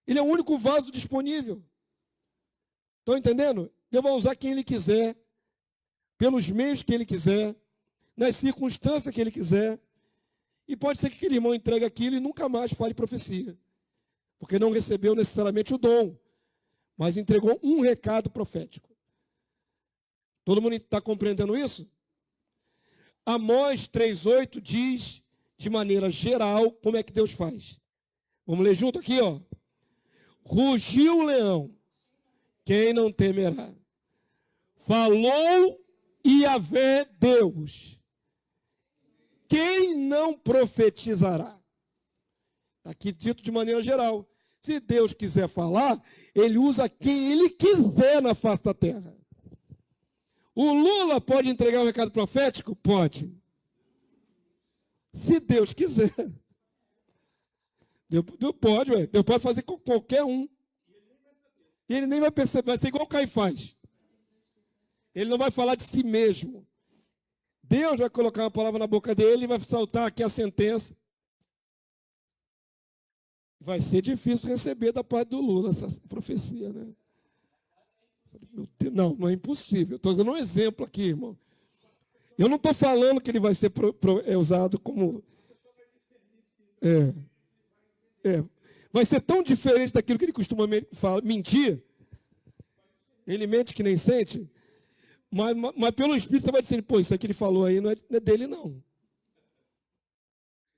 Ele é o único vaso disponível. Estão entendendo? Deus vai usar quem ele quiser, pelos meios que ele quiser, nas circunstâncias que ele quiser. E pode ser que aquele irmão entregue aquilo e nunca mais fale profecia, porque não recebeu necessariamente o dom, mas entregou um recado profético. Todo mundo está compreendendo isso? Amós 3:8 diz, de maneira geral, como é que Deus faz. Vamos ler junto aqui, ó. Rugiu o leão, quem não temerá? Falou Yahvé Deus, quem não profetizará? Está aqui dito de maneira geral. Se Deus quiser falar, ele usa quem ele quiser na face da terra. O Lula pode entregar um recado profético? Pode. Se Deus quiser. Deus pode, ué. Deus pode fazer com qualquer um. E ele nem vai perceber, vai ser igual o Caifás. Ele não vai falar de si mesmo. Deus vai colocar uma palavra na boca dele e vai saltar aqui a sentença. Vai ser difícil receber da parte do Lula essa profecia, né? Meu Deus, não, não é impossível. Estou dando um exemplo aqui, irmão. Eu não estou falando que ele vai ser usado como... Vai ser tão diferente daquilo que ele costuma mentir. Ele mente que nem sente. Mas pelo Espírito você vai dizer, pô, isso aqui ele falou aí não é dele, não.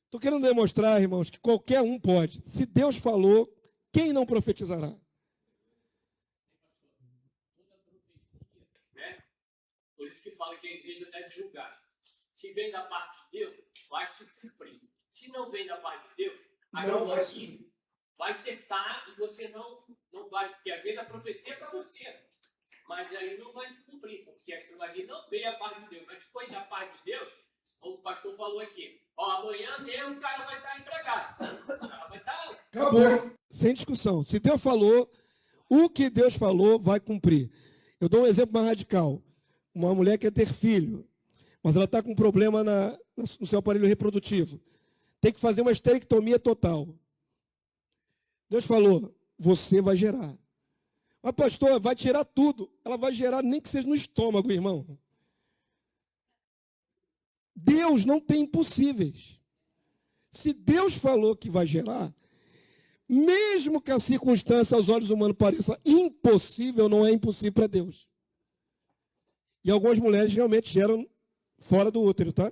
Estou querendo demonstrar, irmãos, que qualquer um pode. Se Deus falou, quem não profetizará? Por isso que fala que a igreja deve julgar. Se vem da parte de Deus, vai se cumprir. Se não vem da parte de Deus, vai cessar e você não vai... Porque a vez da profecia é para você. Mas aí não vai se cumprir, porque aquilo ali não veio da parte de Deus. Mas foi da parte de Deus, como o pastor falou aqui. Ó, amanhã mesmo o cara vai estar empregado. O cara vai estar... Acabou. Sem discussão. Se Deus falou, o que Deus falou vai cumprir. Eu dou um exemplo mais radical. Uma mulher quer ter filho, mas ela está com um problema no seu aparelho reprodutivo. Tem que fazer uma esterectomia total. Deus falou, você vai gerar. Mas, pastor, vai tirar tudo. Ela vai gerar nem que seja no estômago, irmão. Deus não tem impossíveis. Se Deus falou que vai gerar, mesmo que a circunstância aos olhos humanos pareça impossível, não é impossível para Deus. E algumas mulheres realmente geram fora do útero, tá?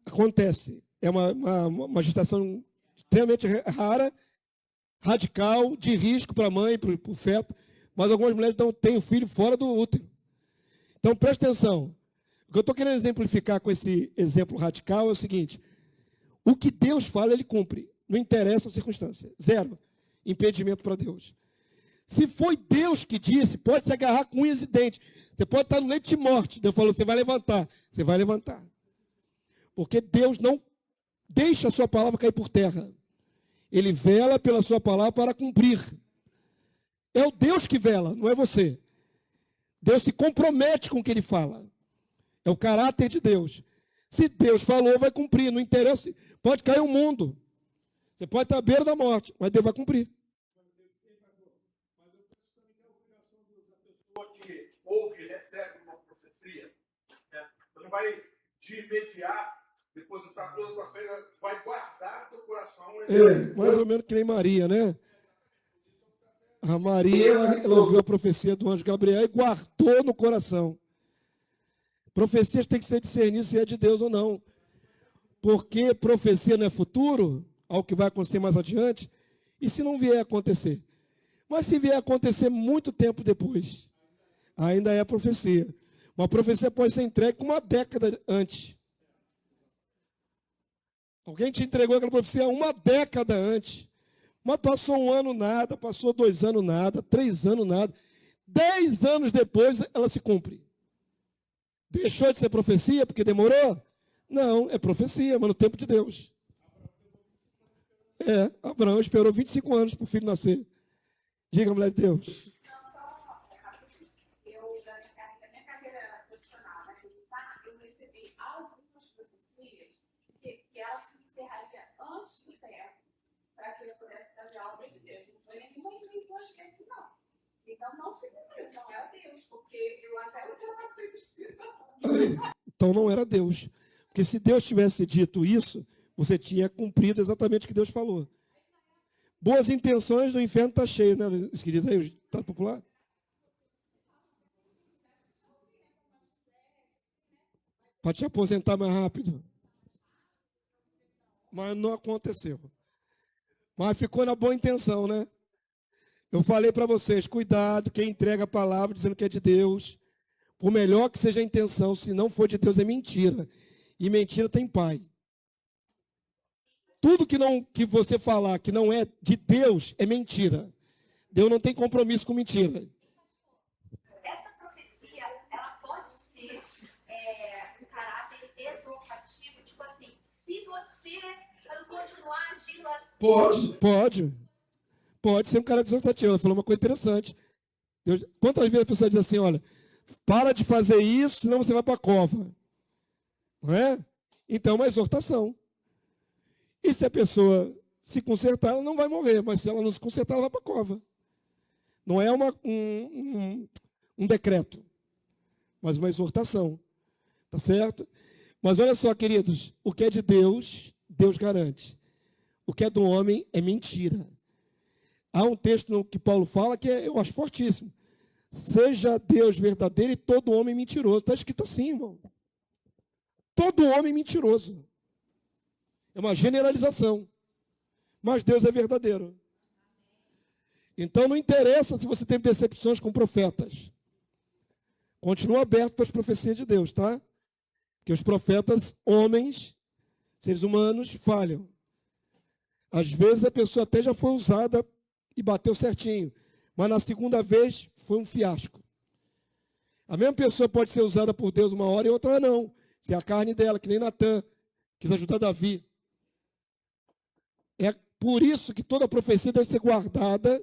Acontece. É uma gestação extremamente rara, radical, de risco para a mãe, para o feto, mas algumas mulheres não têm o filho fora do útero. Então, preste atenção. O que eu estou querendo exemplificar com esse exemplo radical é o seguinte: o que Deus fala, ele cumpre. Não interessa a circunstância. Zero impedimento para Deus. Se foi Deus que disse, pode se agarrar com unhas e dentes. Você pode estar no leito de morte. Deus falou, você vai levantar. Você vai levantar. Porque Deus não deixa a sua palavra cair por terra. Ele vela pela sua palavra para cumprir. É o Deus que vela, não é você. Deus se compromete com o que ele fala. É o caráter de Deus. Se Deus falou, vai cumprir. Não interessa, pode cair o mundo. Você pode estar à beira da morte, mas Deus vai cumprir. Que ouve e recebe uma profecia, né? Você não vai de imediato depositar toda a tua fé, vai guardar teu coração. Mais ou menos que nem Maria, né? A Maria, ela ouviu a profecia do anjo Gabriel e guardou no coração. Profecias têm que ser discernidas se é de Deus ou não. Porque profecia não é futuro, ao que vai acontecer mais adiante, e se não vier a acontecer? Mas se vier a acontecer muito tempo depois, ainda é profecia. Uma profecia pode ser entregue com uma década antes. Alguém te entregou aquela profecia uma década antes. Mas passou 1 ano nada, passou 2 anos nada, 3 anos nada. 10 anos depois ela se cumpre. Deixou de ser profecia porque demorou? Não, é profecia, mas no tempo de Deus. Abraão esperou 25 anos para o filho nascer. Diga, mulher de Deus. Da minha carreira profissional, né, eu recebi algumas profecias que ela se encerraria antes do tempo para que eu pudesse fazer a obra de Deus. Não foi nenhuma que assim, não. Então não se cumpriu, não é Deus, porque eu até não quero mais ser cristã. Então não era Deus. Porque se Deus tivesse dito isso, você tinha cumprido exatamente o que Deus falou. Boas intenções do inferno está cheio, né? Queridos aí, está popular? Para te aposentar mais rápido. Mas não aconteceu. Mas ficou na boa intenção, né? Eu falei para vocês, cuidado, quem entrega a palavra dizendo que é de Deus, por melhor que seja a intenção, se não for de Deus é mentira. E mentira tem pai. Tudo que você falar que não é de Deus é mentira. Deus não tem compromisso com mentira. Essa profecia, ela pode ser um caráter exortativo, tipo assim, se você continuar agindo assim... Pode ser um caráter exortativo. Ela falou uma coisa interessante. Quantas vezes a pessoa diz assim, olha, para de fazer isso, senão você vai para a cova. Não é? Então, é uma exortação. E se a pessoa se consertar, ela não vai morrer. Mas se ela não se consertar, ela vai para a cova. Não é um decreto, mas uma exortação. Tá certo? Mas olha só, queridos, o que é de Deus, Deus garante. O que é do homem é mentira. Há um texto que Paulo fala que eu acho fortíssimo. Seja Deus verdadeiro e todo homem mentiroso. Está escrito assim, irmão. Todo homem mentiroso. É uma generalização. Mas Deus é verdadeiro. Então não interessa se você teve decepções com profetas. Continua aberto para as profecias de Deus, tá? Porque os profetas, homens, seres humanos, falham. Às vezes a pessoa até já foi usada e bateu certinho. Mas na segunda vez foi um fiasco. A mesma pessoa pode ser usada por Deus uma hora e outra não. Se é a carne dela, que nem Natã, quis ajudar Davi. É por isso que toda profecia deve ser guardada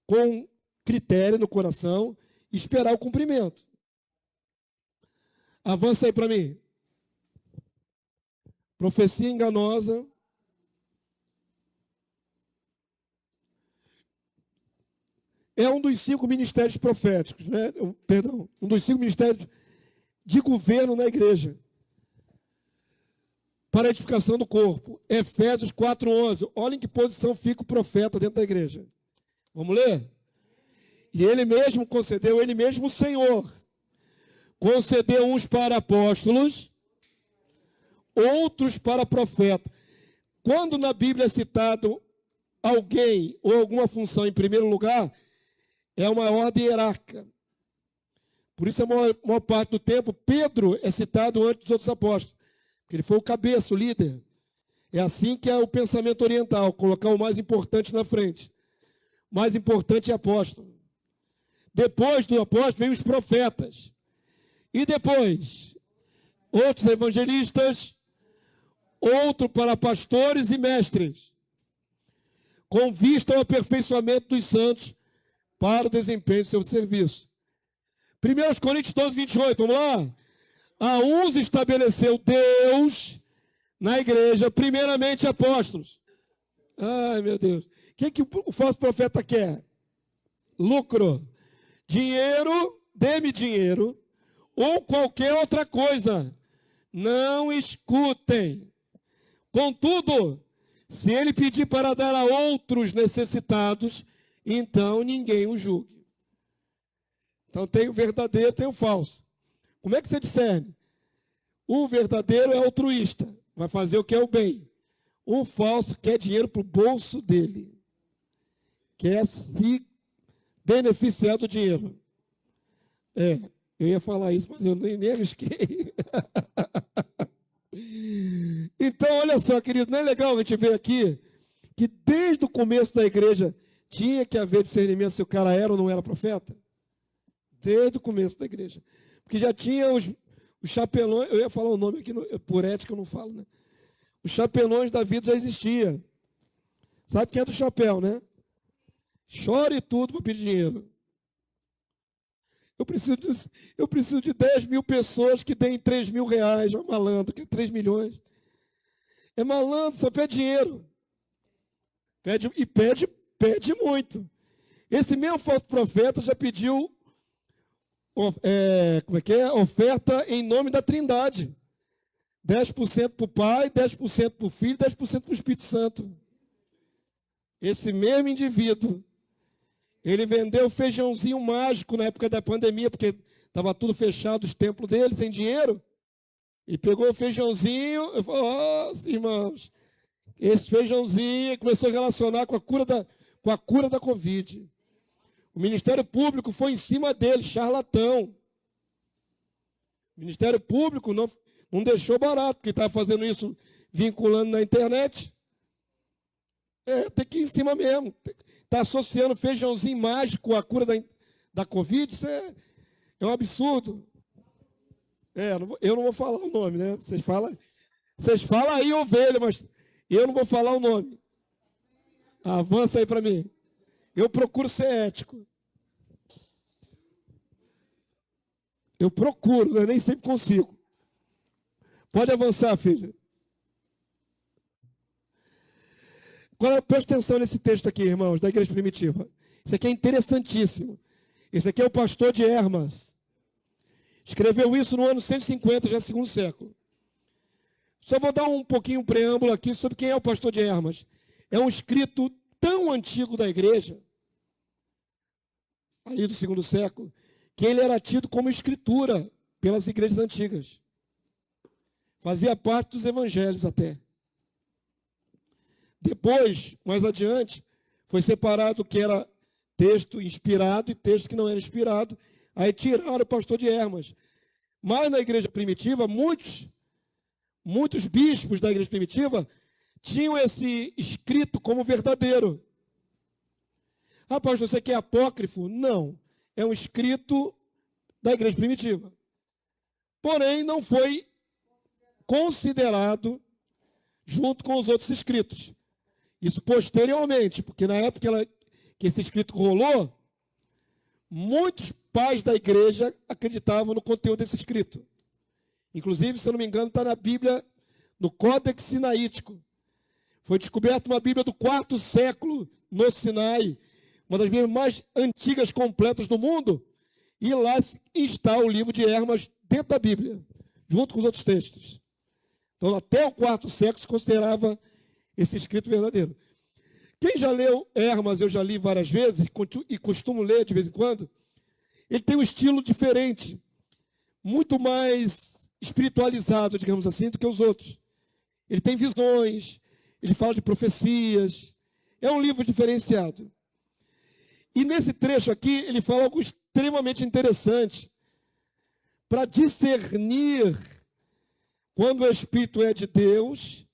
com critério no coração e esperar o cumprimento. Avança aí para mim. Profecia enganosa. É um dos 5 ministérios proféticos, né? Perdão, um dos 5 ministérios de governo na igreja. Para a edificação do corpo. Efésios 4:11. Olha em que posição fica o profeta dentro da igreja. Vamos ler? E ele mesmo concedeu, ele mesmo, o Senhor, concedeu uns para apóstolos, outros para profeta. Quando na Bíblia é citado alguém ou alguma função em primeiro lugar, é uma ordem hierárquica. Por isso, a maior parte do tempo, Pedro é citado antes dos outros apóstolos, porque ele foi o cabeça, o líder. É assim que é o pensamento oriental, colocar o mais importante na frente. O mais importante é apóstolo. Depois do apóstolo, vem os profetas. E depois, outros evangelistas, outro para pastores e mestres, com vista ao aperfeiçoamento dos santos para o desempenho do seu serviço. 1 Coríntios 12:28, vamos lá? A uns estabeleceu Deus na igreja, primeiramente apóstolos. Ai, meu Deus. O que o falso profeta quer? Lucro. Dinheiro, dê-me dinheiro, ou qualquer outra coisa. Não escutem. Contudo, se ele pedir para dar a outros necessitados, então ninguém o julgue. Então tem o verdadeiro, tem o falso. Como é que você discerne? O verdadeiro é altruísta, vai fazer o que é o bem. O falso quer dinheiro para o bolso dele. Quer se beneficiar do dinheiro. Eu ia falar isso, mas eu nem arrisquei. Então, olha só, querido, não é legal a gente ver aqui que desde o começo da igreja tinha que haver discernimento se o cara era ou não era profeta? Desde o começo da igreja. Porque já tinha os chapelões, eu ia falar o nome aqui, por ética eu não falo, né? Os chapelões da vida já existia. Sabe quem é do chapéu, né? Chore tudo para pedir dinheiro. Eu preciso de 10 mil pessoas que deem 3 mil reais. É um malandro, que é 3 milhões. É malandro, só pede dinheiro. Pede muito. Esse mesmo falso profeta já pediu oferta em nome da Trindade. 10% para o Pai, 10% para o Filho, 10% para o Espírito Santo. Esse mesmo indivíduo, ele vendeu feijãozinho mágico na época da pandemia, porque estava tudo fechado, os templos dele, sem dinheiro. E pegou o feijãozinho e falou, irmãos, esse feijãozinho começou a relacionar com a cura da Covid. O Ministério Público foi em cima dele, charlatão. O Ministério Público não deixou barato, porque estava fazendo isso vinculando na internet. Tem que ir em cima mesmo. Está associando feijãozinho mágico à cura da Covid, isso é um absurdo. Eu não vou falar o nome, né? Vocês falam aí, ovelha, mas eu não vou falar o nome. Avança aí para mim. Eu procuro ser ético. Eu procuro, eu nem sempre consigo. Pode avançar, filho. Agora, preste atenção nesse texto aqui, irmãos, da igreja primitiva. Isso aqui é interessantíssimo. Esse aqui é o pastor de Hermas. Escreveu isso no ano 150, já segundo século. Só vou dar um pouquinho preâmbulo aqui sobre quem é o pastor de Hermas. É um escrito tão antigo da igreja, ali do segundo século, que ele era tido como escritura pelas igrejas antigas. Fazia parte dos evangelhos até. Depois, mais adiante, foi separado o que era texto inspirado e texto que não era inspirado. Aí tiraram o pastor de Hermas. Mas na igreja primitiva, muitos bispos da igreja primitiva tinham esse escrito como verdadeiro. Ah, pastor, você quer apócrifo? Não. É um escrito da igreja primitiva. Porém, não foi considerado junto com os outros escritos. Isso posteriormente, porque na época que esse escrito rolou, muitos pais da igreja acreditavam no conteúdo desse escrito. Inclusive, se eu não me engano, está na Bíblia, no Códex Sinaítico. Foi descoberta uma Bíblia do 4º século no Sinai, uma das Bíblias mais antigas completas do mundo, e lá está o livro de Hermas dentro da Bíblia, junto com os outros textos. Então, até o 4º século se considerava esse escrito verdadeiro. Quem já leu Hermas, eu já li várias vezes, e costumo ler de vez em quando, ele tem um estilo diferente, muito mais espiritualizado, digamos assim, do que os outros. Ele tem visões, ele fala de profecias, é um livro diferenciado. E nesse trecho aqui, ele fala algo extremamente interessante para discernir quando o Espírito é de Deus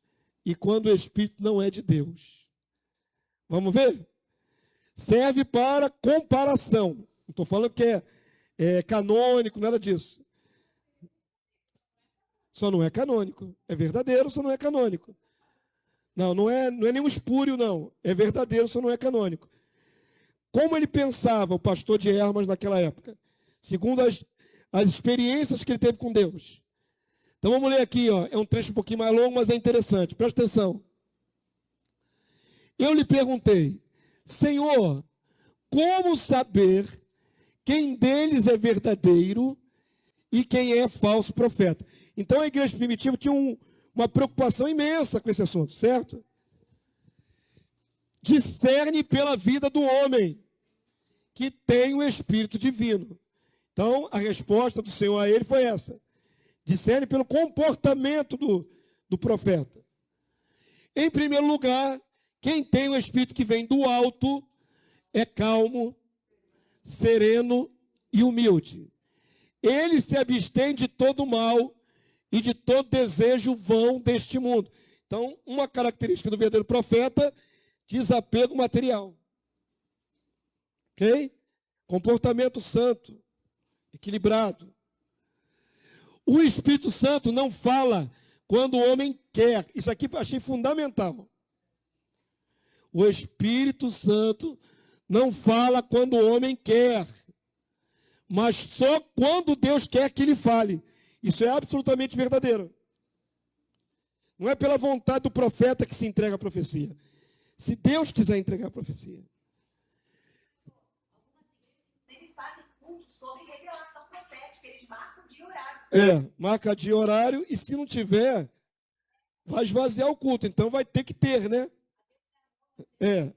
e quando o Espírito não é de Deus. Vamos ver? Serve para comparação. Não estou falando que é canônico, nada disso. Só não é canônico. É verdadeiro, só não é canônico. Não é nenhum espúrio, não. É verdadeiro, só não é canônico. Como ele pensava, o pastor de Hermas naquela época? Segundo as experiências que ele teve com Deus. Então vamos ler aqui, ó. É um trecho um pouquinho mais longo, mas é interessante. Presta atenção. Eu lhe perguntei, Senhor, como saber quem deles é verdadeiro e quem é falso profeta? Então a igreja primitiva tinha uma preocupação imensa com esse assunto, certo? Discerne pela vida do homem que tem o Espírito Divino. Então a resposta do Senhor a ele foi essa. Discerne pelo comportamento do profeta. Em primeiro lugar, quem tem o Espírito que vem do alto é calmo, sereno e humilde. Ele se abstém de todo mal e de todo desejo vão deste mundo. Então, uma característica do verdadeiro profeta, desapego material. Ok? Comportamento santo, equilibrado. O Espírito Santo não fala quando o homem quer. Isso aqui eu achei fundamental. O Espírito Santo não fala quando o homem quer, mas só quando Deus quer que ele fale. Isso é absolutamente verdadeiro. Não é pela vontade do profeta que se entrega a profecia. Se Deus quiser entregar a profecia. Eles fazem culto sobre revelação profética, eles marcam dia e horário. Marca dia e horário, e se não tiver, vai esvaziar o culto. Então vai ter que ter, né?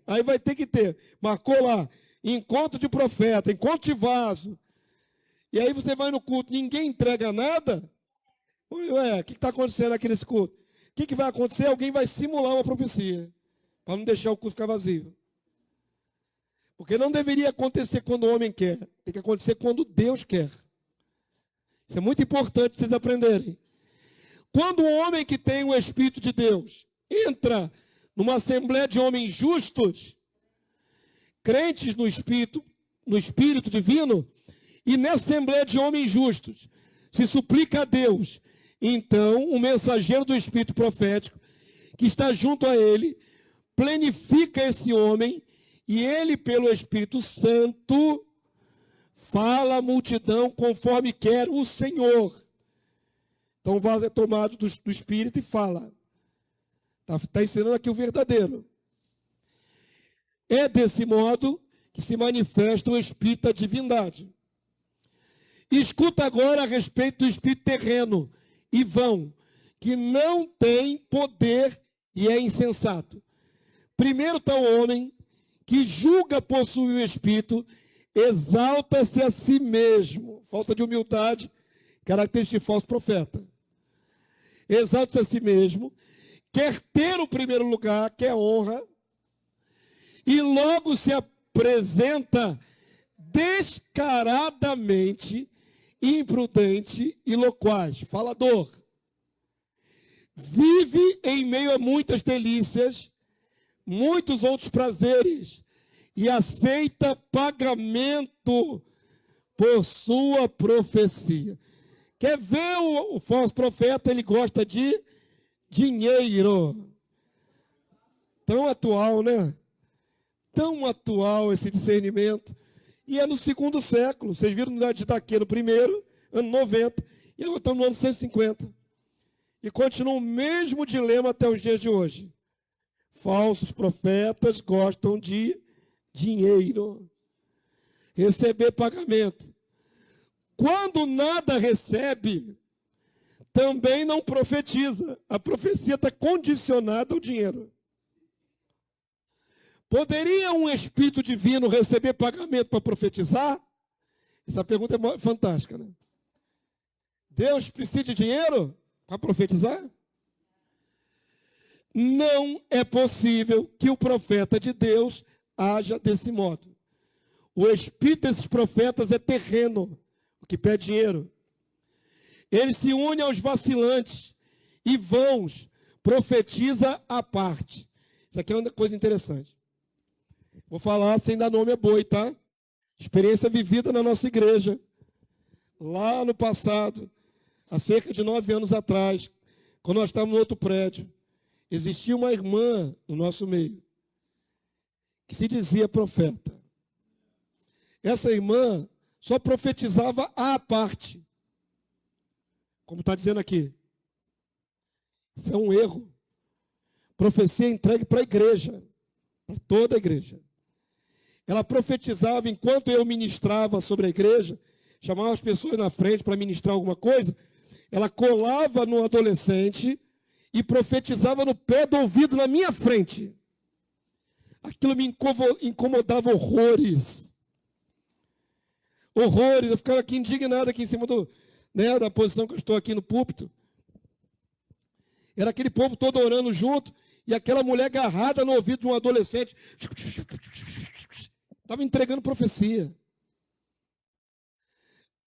Aí vai ter que ter. Marcou lá, encontro de profeta, encontro de vaso. E aí você vai no culto, ninguém entrega nada. Ué, o que está acontecendo aqui nesse culto? O que vai acontecer? Alguém vai simular uma profecia, para não deixar o culto ficar vazio. Porque não deveria acontecer quando o homem quer, tem que acontecer quando Deus quer. Isso é muito importante vocês aprenderem. Quando o homem que tem o Espírito de Deus entra numa assembleia de homens justos, crentes no Espírito Divino, e nessa assembleia de homens justos, se suplica a Deus, então o mensageiro do Espírito profético, que está junto a ele, plenifica esse homem, e ele, pelo Espírito Santo, fala à multidão conforme quer o Senhor. Então o vaso é tomado do Espírito e fala. Está ensinando aqui o verdadeiro. É desse modo que se manifesta o espírito da divindade. E escuta agora a respeito do espírito terreno e vão, que não tem poder e é insensato. Primeiro está o homem que julga possuir o espírito, exalta-se a si mesmo. Falta de humildade, característica de falso profeta. Exalta-se a si mesmo, quer ter o primeiro lugar, quer honra, e logo se apresenta descaradamente imprudente e loquaz, falador. Vive em meio a muitas delícias, muitos outros prazeres, e aceita pagamento por sua profecia. Quer ver o falso profeta? Ele gosta de dinheiro. Tão atual, né? Tão atual esse discernimento. E é no segundo século. Vocês viram de Itaquê no primeiro, ano 90, e agora estamos no ano 150. E continua o mesmo dilema até os dias de hoje. Falsos profetas gostam de dinheiro. Receber pagamento. Quando nada recebe, também não profetiza. A profecia está condicionada ao dinheiro. Poderia um espírito divino receber pagamento para profetizar? Essa pergunta é fantástica, né? Deus precisa de dinheiro para profetizar? Não é possível que o profeta de Deus haja desse modo. O espírito desses profetas é terreno, o que pede dinheiro. Ele se une aos vacilantes e vãos, profetiza à parte. Isso aqui é uma coisa interessante. Vou falar sem dar nome a boi, tá? Experiência vivida na nossa igreja. Lá no passado, há cerca de 9 anos atrás, quando nós estávamos no outro prédio, existia uma irmã no nosso meio, que se dizia profeta. Essa irmã só profetizava à parte. Como está dizendo aqui. Isso é um erro. Profecia entregue para a igreja, para toda a igreja. Ela profetizava enquanto eu ministrava sobre a igreja, chamava as pessoas na frente para ministrar alguma coisa, ela colava no adolescente e profetizava no pé do ouvido na minha frente. Aquilo me incomodava horrores. Horrores. Eu ficava aqui indignado aqui em cima da posição que eu estou aqui no púlpito. Era aquele povo todo orando junto e aquela mulher agarrada no ouvido de um adolescente. Estava entregando profecia.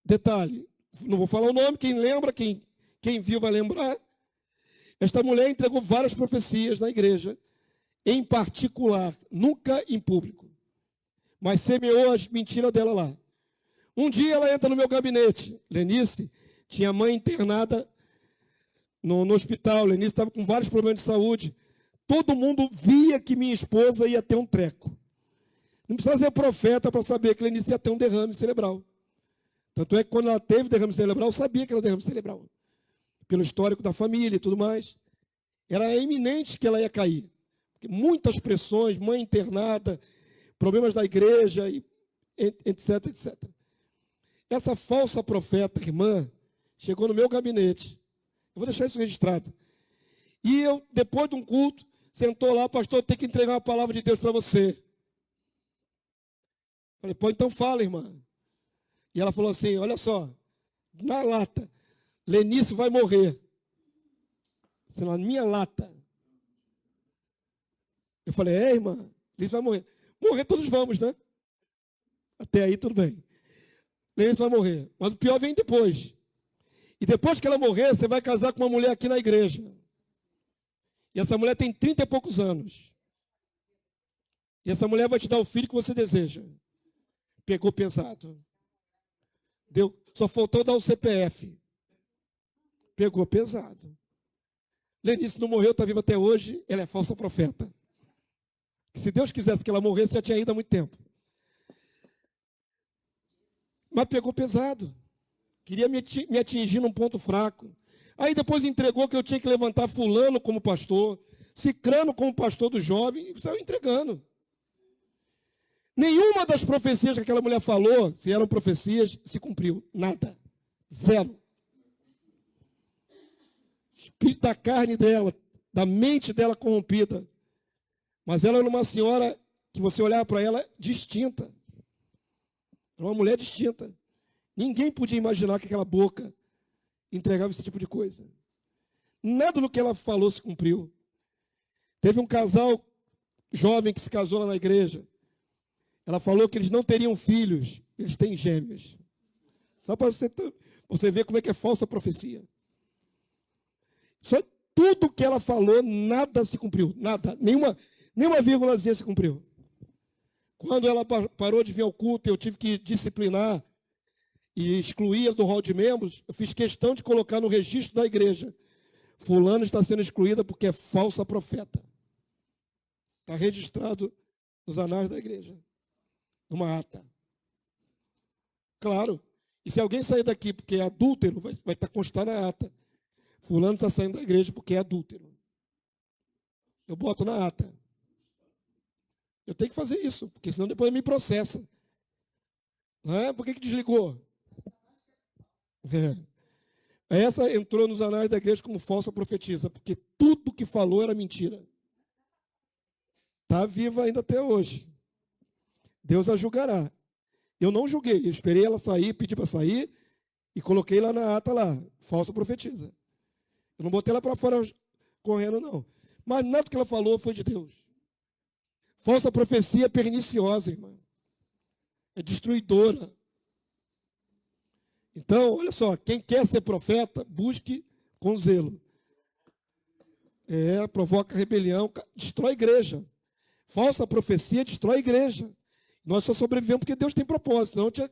Detalhe, não vou falar o nome, quem lembra, quem viu vai lembrar. Esta mulher entregou várias profecias na igreja, em particular, nunca em público, mas semeou as mentiras dela lá. Um dia ela entra no meu gabinete. Lenice tinha mãe internada no hospital. Lenice estava com vários problemas de saúde. Todo mundo via que minha esposa ia ter um treco. Não precisa ser profeta para saber que Lenice ia ter um derrame cerebral. Tanto é que quando ela teve derrame cerebral, eu sabia que era derrame cerebral. Pelo histórico da família e tudo mais. Era iminente que ela ia cair. Porque muitas pressões, mãe internada, problemas da igreja, etc, etc. Essa falsa profeta, irmã, chegou no meu gabinete. Eu vou deixar isso registrado. E eu, depois de um culto, sentou lá, pastor, tem que entregar uma palavra de Deus para você. Falei, pô, então fala, irmã. E ela falou assim, olha só, na lata, Lenice vai morrer. Sei lá, na minha lata. Eu falei, irmã, Lenice vai morrer. Morrer todos vamos, né? Até aí tudo bem. Lenice vai morrer. Mas o pior vem depois. E depois que ela morrer, você vai casar com uma mulher aqui na igreja. E essa mulher tem 30 e poucos anos. E essa mulher vai te dar o filho que você deseja. Pegou pesado. Deu, só faltou dar o CPF. Pegou pesado. Lenice não morreu, está viva até hoje. Ela é falsa profeta. Se Deus quisesse que ela morresse, já tinha ido há muito tempo. Mas pegou pesado. Queria me atingir num ponto fraco. Aí depois entregou que eu tinha que levantar fulano como pastor, cicrano como pastor do jovem, e saiu entregando. Nenhuma das profecias que aquela mulher falou, se eram profecias, se cumpriu. Nada. Zero. Espírito da carne dela, da mente dela corrompida. Mas ela era uma senhora que você olhava para ela distinta. Era uma mulher distinta. Ninguém podia imaginar que aquela boca entregava esse tipo de coisa. Nada do que ela falou se cumpriu. Teve um casal jovem que se casou lá na igreja. Ela falou que eles não teriam filhos, eles têm gêmeos. Só para você ver como é que é falsa a profecia. Só tudo que ela falou, nada se cumpriu. Nada. Nenhuma vírgulazinha se cumpriu. Quando ela parou de vir ao culto, eu tive que disciplinar e excluir do hall de membros, eu fiz questão de colocar no registro da igreja. Fulano está sendo excluída porque é falsa profeta. Está registrado nos anais da igreja. Numa ata. Claro. E se alguém sair daqui porque é adúltero, vai estar constado na ata. Fulano está saindo da igreja porque é adúltero. Eu boto na ata. Eu tenho que fazer isso, porque senão depois me processa. Não é? Por que desligou? Essa entrou nos anais da igreja como falsa profetisa, porque tudo que falou era mentira. Está viva ainda até hoje. Deus a julgará. Eu não julguei, eu esperei ela sair, pedi para sair e coloquei lá na ata lá, falsa profetisa. Eu não botei ela para fora correndo, não. Mas nada que ela falou foi de Deus. Falsa profecia é perniciosa, irmão. É destruidora. Então, olha só, quem quer ser profeta, busque com zelo. Provoca rebelião, destrói a igreja. Falsa profecia destrói a igreja. Nós só sobrevivemos porque Deus tem propósito, senão tinha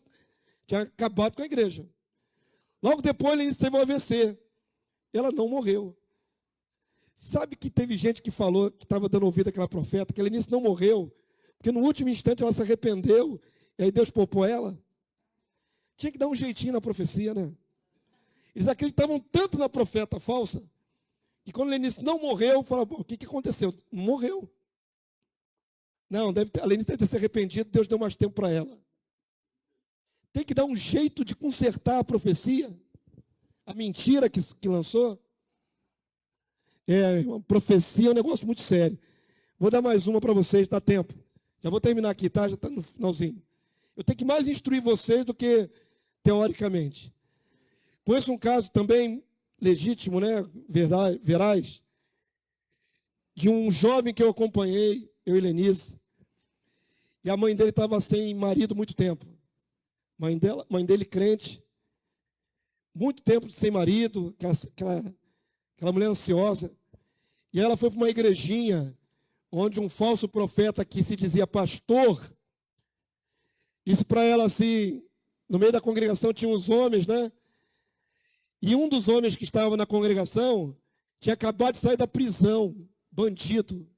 acabado com a igreja. Logo depois, ele teve um AVC. Ela não morreu. Sabe que teve gente que falou, que estava dando ouvido àquela profeta, que ela nisso não morreu, porque no último instante ela se arrependeu, e aí Deus poupou ela. Tinha que dar um jeitinho na profecia, né? Eles acreditavam tanto na profeta falsa, que quando Lenice não morreu, falaram, o que aconteceu? Não morreu. Não, a Lenice deve ter se arrependido, Deus deu mais tempo para ela. Tem que dar um jeito de consertar a profecia, a mentira que lançou. Irmão, profecia é um negócio muito sério. Vou dar mais uma para vocês, dá tempo. Já vou terminar aqui, tá? Já está no finalzinho. Eu tenho que mais instruir vocês do que teoricamente. Conheço um caso também legítimo, né? Veraz, de um jovem que eu acompanhei, eu e Lenice, e a mãe dele estava sem marido muito tempo. Mãe dele crente, muito tempo sem marido, aquela mulher ansiosa. E ela foi para uma igrejinha onde um falso profeta que se dizia pastor disse para ela assim, no meio da congregação tinha uns homens, né? E um dos homens que estava na congregação tinha acabado de sair da prisão, bandido.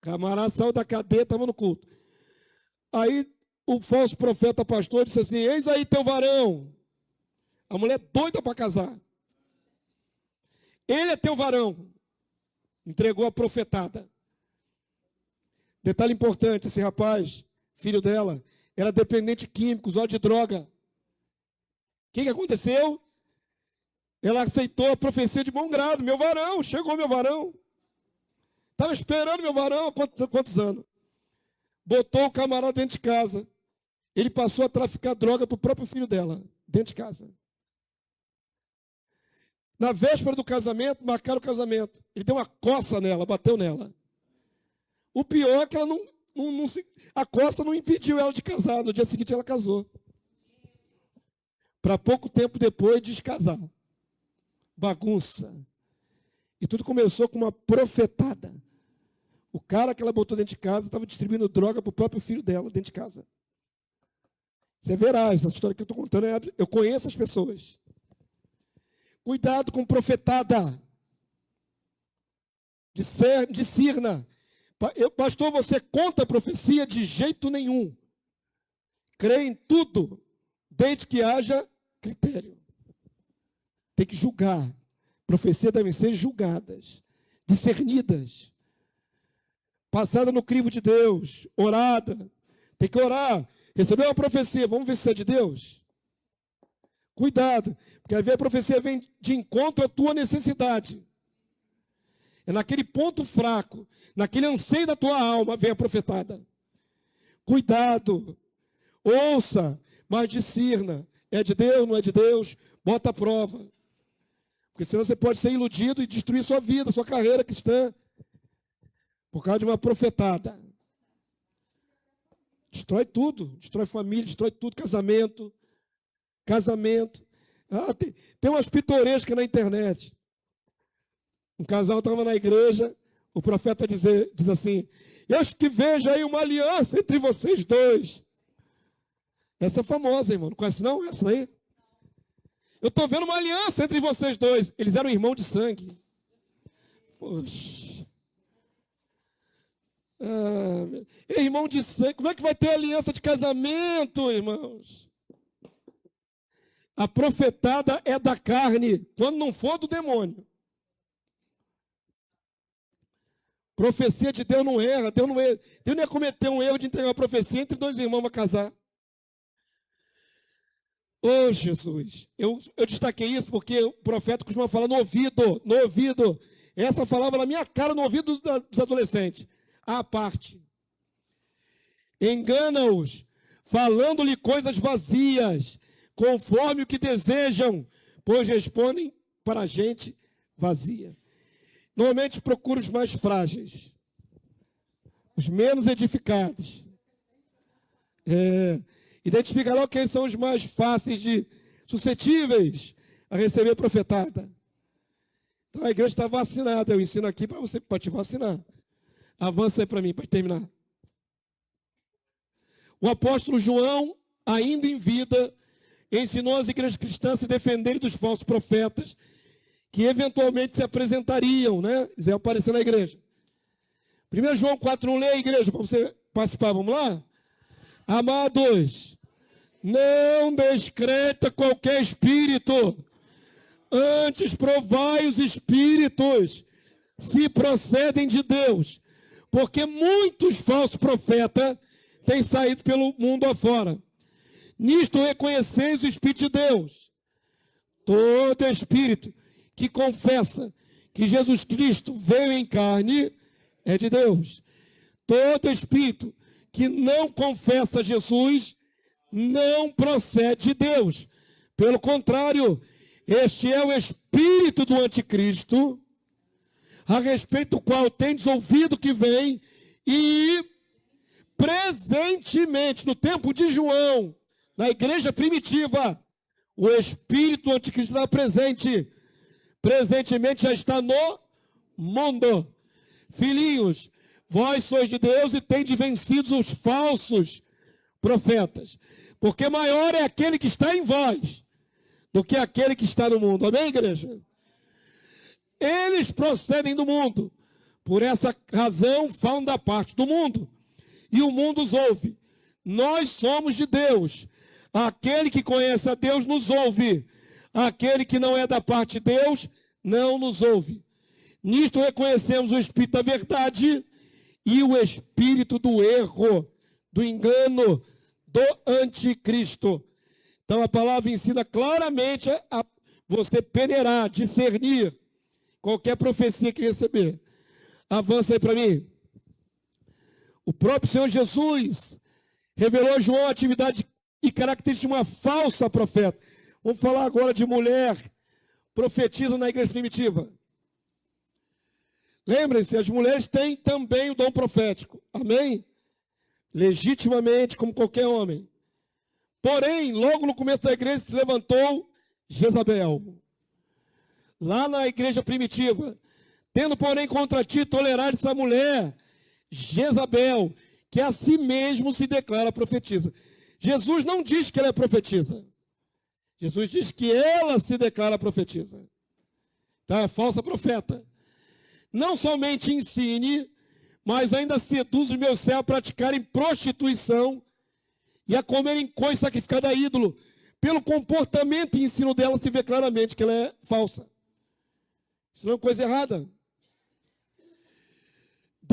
Camarada saiu da cadeia, estava no culto. Aí o falso profeta pastor disse assim, eis aí teu varão. A mulher doida para casar. Ele é teu varão. Entregou a profetada. Detalhe importante, esse rapaz, filho dela, era dependente químico, usuário de droga. O que aconteceu? Ela aceitou a profecia de bom grado. Meu varão, chegou meu varão. Estava esperando meu varão há quantos anos? Botou o camarada dentro de casa. Ele passou a traficar droga para o próprio filho dela, dentro de casa. Na véspera do casamento, marcaram o casamento. Ele deu uma coça nela, bateu nela. O pior é que ela a coça não impediu ela de casar. No dia seguinte ela casou. Para pouco tempo depois descasar. Bagunça. E tudo começou com uma profetada. O cara que ela botou dentro de casa estava distribuindo droga para o próprio filho dela dentro de casa. Você verá, essa história que eu estou contando, eu conheço as pessoas. Cuidado com profetada. Discirna. Pastor, você conta a profecia de jeito nenhum. Crê em tudo, desde que haja critério. Tem que julgar. Profecias devem ser julgadas, discernidas. passada no crivo de Deus, orada. Tem que orar. Recebeu uma profecia, vamos ver se é de Deus? Cuidado, porque às vezes a profecia vem de encontro à tua necessidade. É naquele ponto fraco, naquele anseio da tua alma, vem a profetada. Cuidado, ouça, mas discirna. É de Deus, não é de Deus? Bota a prova. Porque senão você pode ser iludido e destruir sua vida, sua carreira cristã, por causa de uma profetada. Destrói tudo, destrói família, destrói tudo, casamento. Tem umas pitorescas na internet. Um casal estava na igreja, o profeta diz assim, eu acho que vejo aí uma aliança entre vocês dois. Essa é famosa, irmão. Não conhece não essa aí? Eu estou vendo uma aliança entre vocês dois. Eles eram irmãos de sangue. Poxa. Irmão de sangue. Como é que vai ter aliança de casamento, irmãos? A profetada é da carne, quando não for do demônio. Profecia de Deus não erra. Deus não ia cometer um erro de entregar uma profecia entre dois irmãos para casar. Ô Jesus, eu destaquei isso porque o profeta costuma falar no ouvido. Essa falava na minha cara, no ouvido dos adolescentes. À parte. Engana-os, falando-lhe coisas vazias, conforme o que desejam, pois respondem para a gente vazia. Normalmente procura os mais frágeis, os menos edificados. Identifica logo quem são os mais fáceis suscetíveis a receber profetada. Então a igreja está vacinada. Eu ensino aqui para você, para te vacinar. Avança aí para mim, para terminar. O apóstolo João, ainda em vida, ensinou as igrejas cristãs a se defenderem dos falsos profetas que eventualmente se apresentariam, né? Eles iam aparecer na igreja. 1 João 4,1, lê a igreja para você participar, vamos lá? Amados, não descreta qualquer espírito, antes provai os espíritos, se procedem de Deus, porque muitos falsos profetas têm saído pelo mundo afora. Nisto reconheceis o Espírito de Deus. Todo espírito que confessa que Jesus Cristo veio em carne é de Deus. Todo espírito que não confessa Jesus não procede de Deus. Pelo contrário, este é o espírito do anticristo, a respeito do qual tendes ouvido que vem, e presentemente, no tempo de João, na igreja primitiva, o espírito do anticristo está presente. Presentemente já está no mundo. Filhinhos, vós sois de Deus e tendes vencido os falsos profetas. Porque maior é aquele que está em vós do que aquele que está no mundo. Amém, igreja? Eles procedem do mundo. Por essa razão, falam da parte do mundo. E o mundo os ouve. Nós somos de Deus. Aquele que conhece a Deus nos ouve. Aquele que não é da parte de Deus não nos ouve. Nisto reconhecemos o espírito da verdade e o espírito do erro, do engano, do anticristo. Então a palavra ensina claramente a você peneirar, discernir qualquer profecia que receber. Avança aí para mim. O próprio Senhor Jesus revelou a João a atividade e característica de uma falsa profeta. Vamos falar agora de mulher profetiza na igreja primitiva. Lembrem-se, as mulheres têm também o dom profético. Amém? Legitimamente, como qualquer homem. Porém, logo no começo da igreja se levantou Jezabel. Lá na igreja primitiva. Tendo, porém, contra ti tolerar essa mulher, Jezabel, que a si mesmo se declara profetisa. Jesus não diz que ela é profetisa. Jesus diz que ela se declara profetisa. Então é falsa profeta. Não somente ensine, mas ainda seduz os meus servos a praticarem prostituição e a comerem coisa sacrificada a ídolo. Pelo comportamento e ensino dela se vê claramente que ela é falsa. Isso não é coisa errada.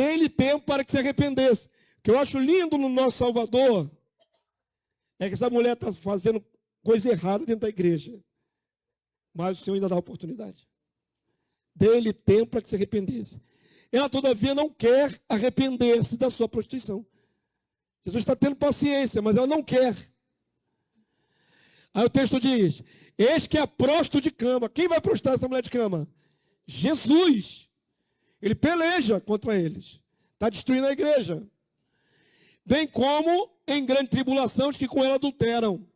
dê-lhe tempo para que se arrependesse. O que eu acho lindo no nosso Salvador é que essa mulher está fazendo coisa errada dentro da igreja. Mas o Senhor ainda dá oportunidade. Dê-lhe tempo para que se arrependesse. Ela, todavia, não quer arrepender-se da sua prostituição. Jesus está tendo paciência, mas ela não quer. Aí o texto diz: eis que é prosto de cama. Quem vai prostrar essa mulher de cama? Jesus. Ele peleja contra eles. Está destruindo a igreja. Bem como em grande tribulação os que com ela adulteram,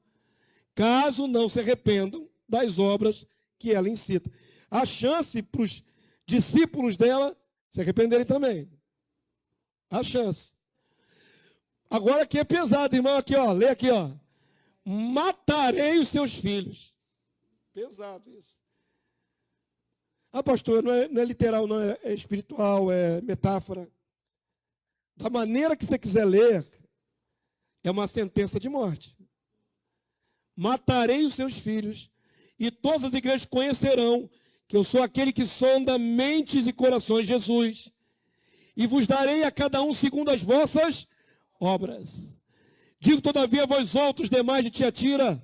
caso não se arrependam das obras que ela incita. A chance para os discípulos dela se arrependerem também. A chance. Agora aqui é pesado, irmão. Aqui, ó. Lê aqui, ó. Matarei os seus filhos. Pesado isso. Ah, pastor, não é literal, não é espiritual, é metáfora. Da maneira que você quiser ler, é uma sentença de morte. Matarei os seus filhos, e todas as igrejas conhecerão que eu sou aquele que sonda mentes e corações, Jesus, e vos darei a cada um segundo as vossas obras. Digo, todavia, a vós outros demais de Tiatira,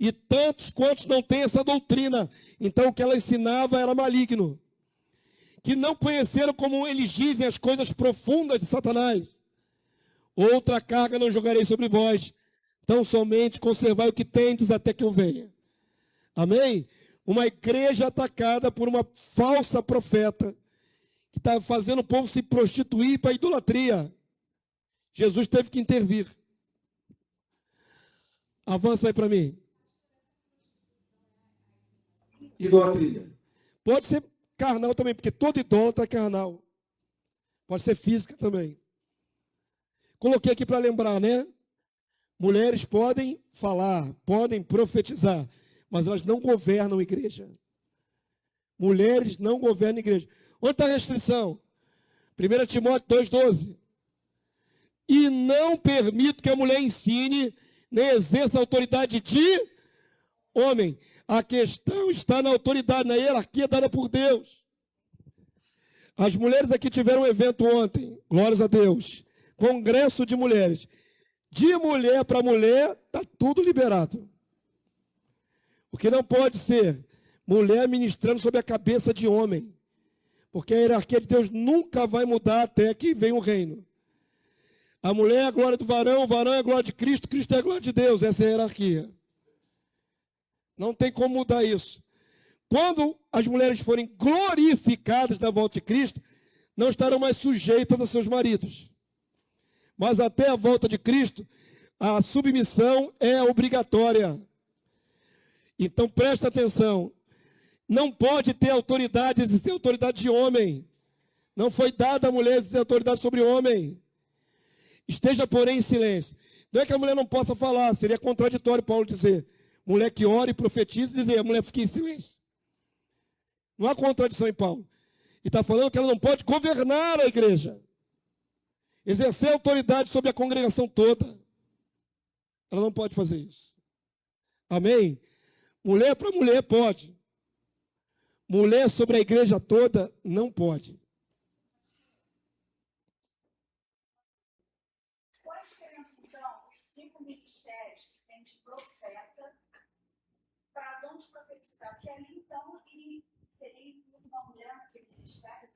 e tantos quantos não têm essa doutrina, então o que ela ensinava era maligno, que não conheceram, como eles dizem, as coisas profundas de Satanás. Outra carga não jogarei sobre vós, tão somente conservai o que tendes até que eu venha. Amém? Uma igreja atacada por uma falsa profeta, que está fazendo o povo se prostituir para a idolatria. Jesus teve que intervir. Avança aí para mim. Idolatria. Pode ser carnal também, porque todo idólatra é carnal. Pode ser física também. Coloquei aqui para lembrar, né? Mulheres podem falar, podem profetizar, mas elas não governam a igreja. Mulheres não governam a igreja. Onde está a restrição? 1 Timóteo 2,12. E não permito que a mulher ensine, nem exerça a autoridade de homem. A questão está na autoridade, na hierarquia dada por Deus. As mulheres aqui tiveram um evento ontem, glórias a Deus. Congresso de mulheres. De mulher para mulher, está tudo liberado. O que não pode ser mulher ministrando sobre a cabeça de homem. Porque a hierarquia de Deus nunca vai mudar até que venha o reino. A mulher é a glória do varão, o varão é a glória de Cristo, Cristo é a glória de Deus. Essa é a hierarquia. Não tem como mudar isso. Quando as mulheres forem glorificadas na volta de Cristo, não estarão mais sujeitas a seus maridos. Mas até a volta de Cristo, a submissão é obrigatória. Então presta atenção. Não pode ter autoridade, existir autoridade de homem. Não foi dada a mulher existir autoridade sobre o homem. Esteja, porém, em silêncio. Não é que a mulher não possa falar, seria contraditório Paulo dizer, mulher que ora e profetiza, e dizer, a mulher fica em silêncio. Não há contradição em Paulo. E está falando que ela não pode governar a igreja. Exercer autoridade sobre a congregação toda. Ela não pode fazer isso. Amém? Mulher para mulher pode. Mulher sobre a igreja toda não pode. Qual a diferença, então, dos 5 ministérios que tem de profeta para dom de profetizar? Que ali, então, seria uma mulher naquele ministério?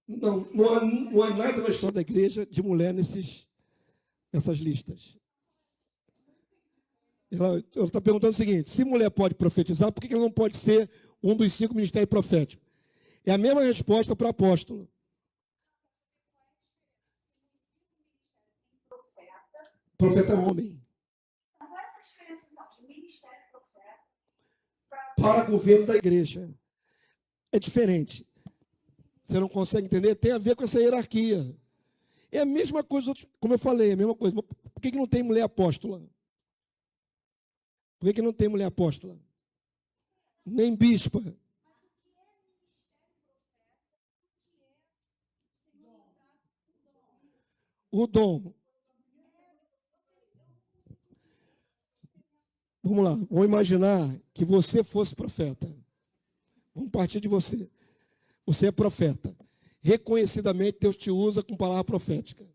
Não há nada na história da igreja de mulher nessas listas. Ela está perguntando o seguinte, se mulher pode profetizar, por que ela não pode ser um dos 5 ministérios proféticos? É a mesma resposta para o apóstolo. Profeta é homem. Então, qual é essa diferença, então, de ministério profeta Para governo da igreja. É diferente. Você não consegue entender? Tem a ver com essa hierarquia. É a mesma coisa, como eu falei, é a mesma coisa. Por que não tem mulher apóstola? Por que não tem mulher apóstola? Nem bispa. O dom. Vamos lá, vamos imaginar que você fosse profeta. Vamos partir de você. Você é profeta. reconhecidamente Deus te usa com palavra profética.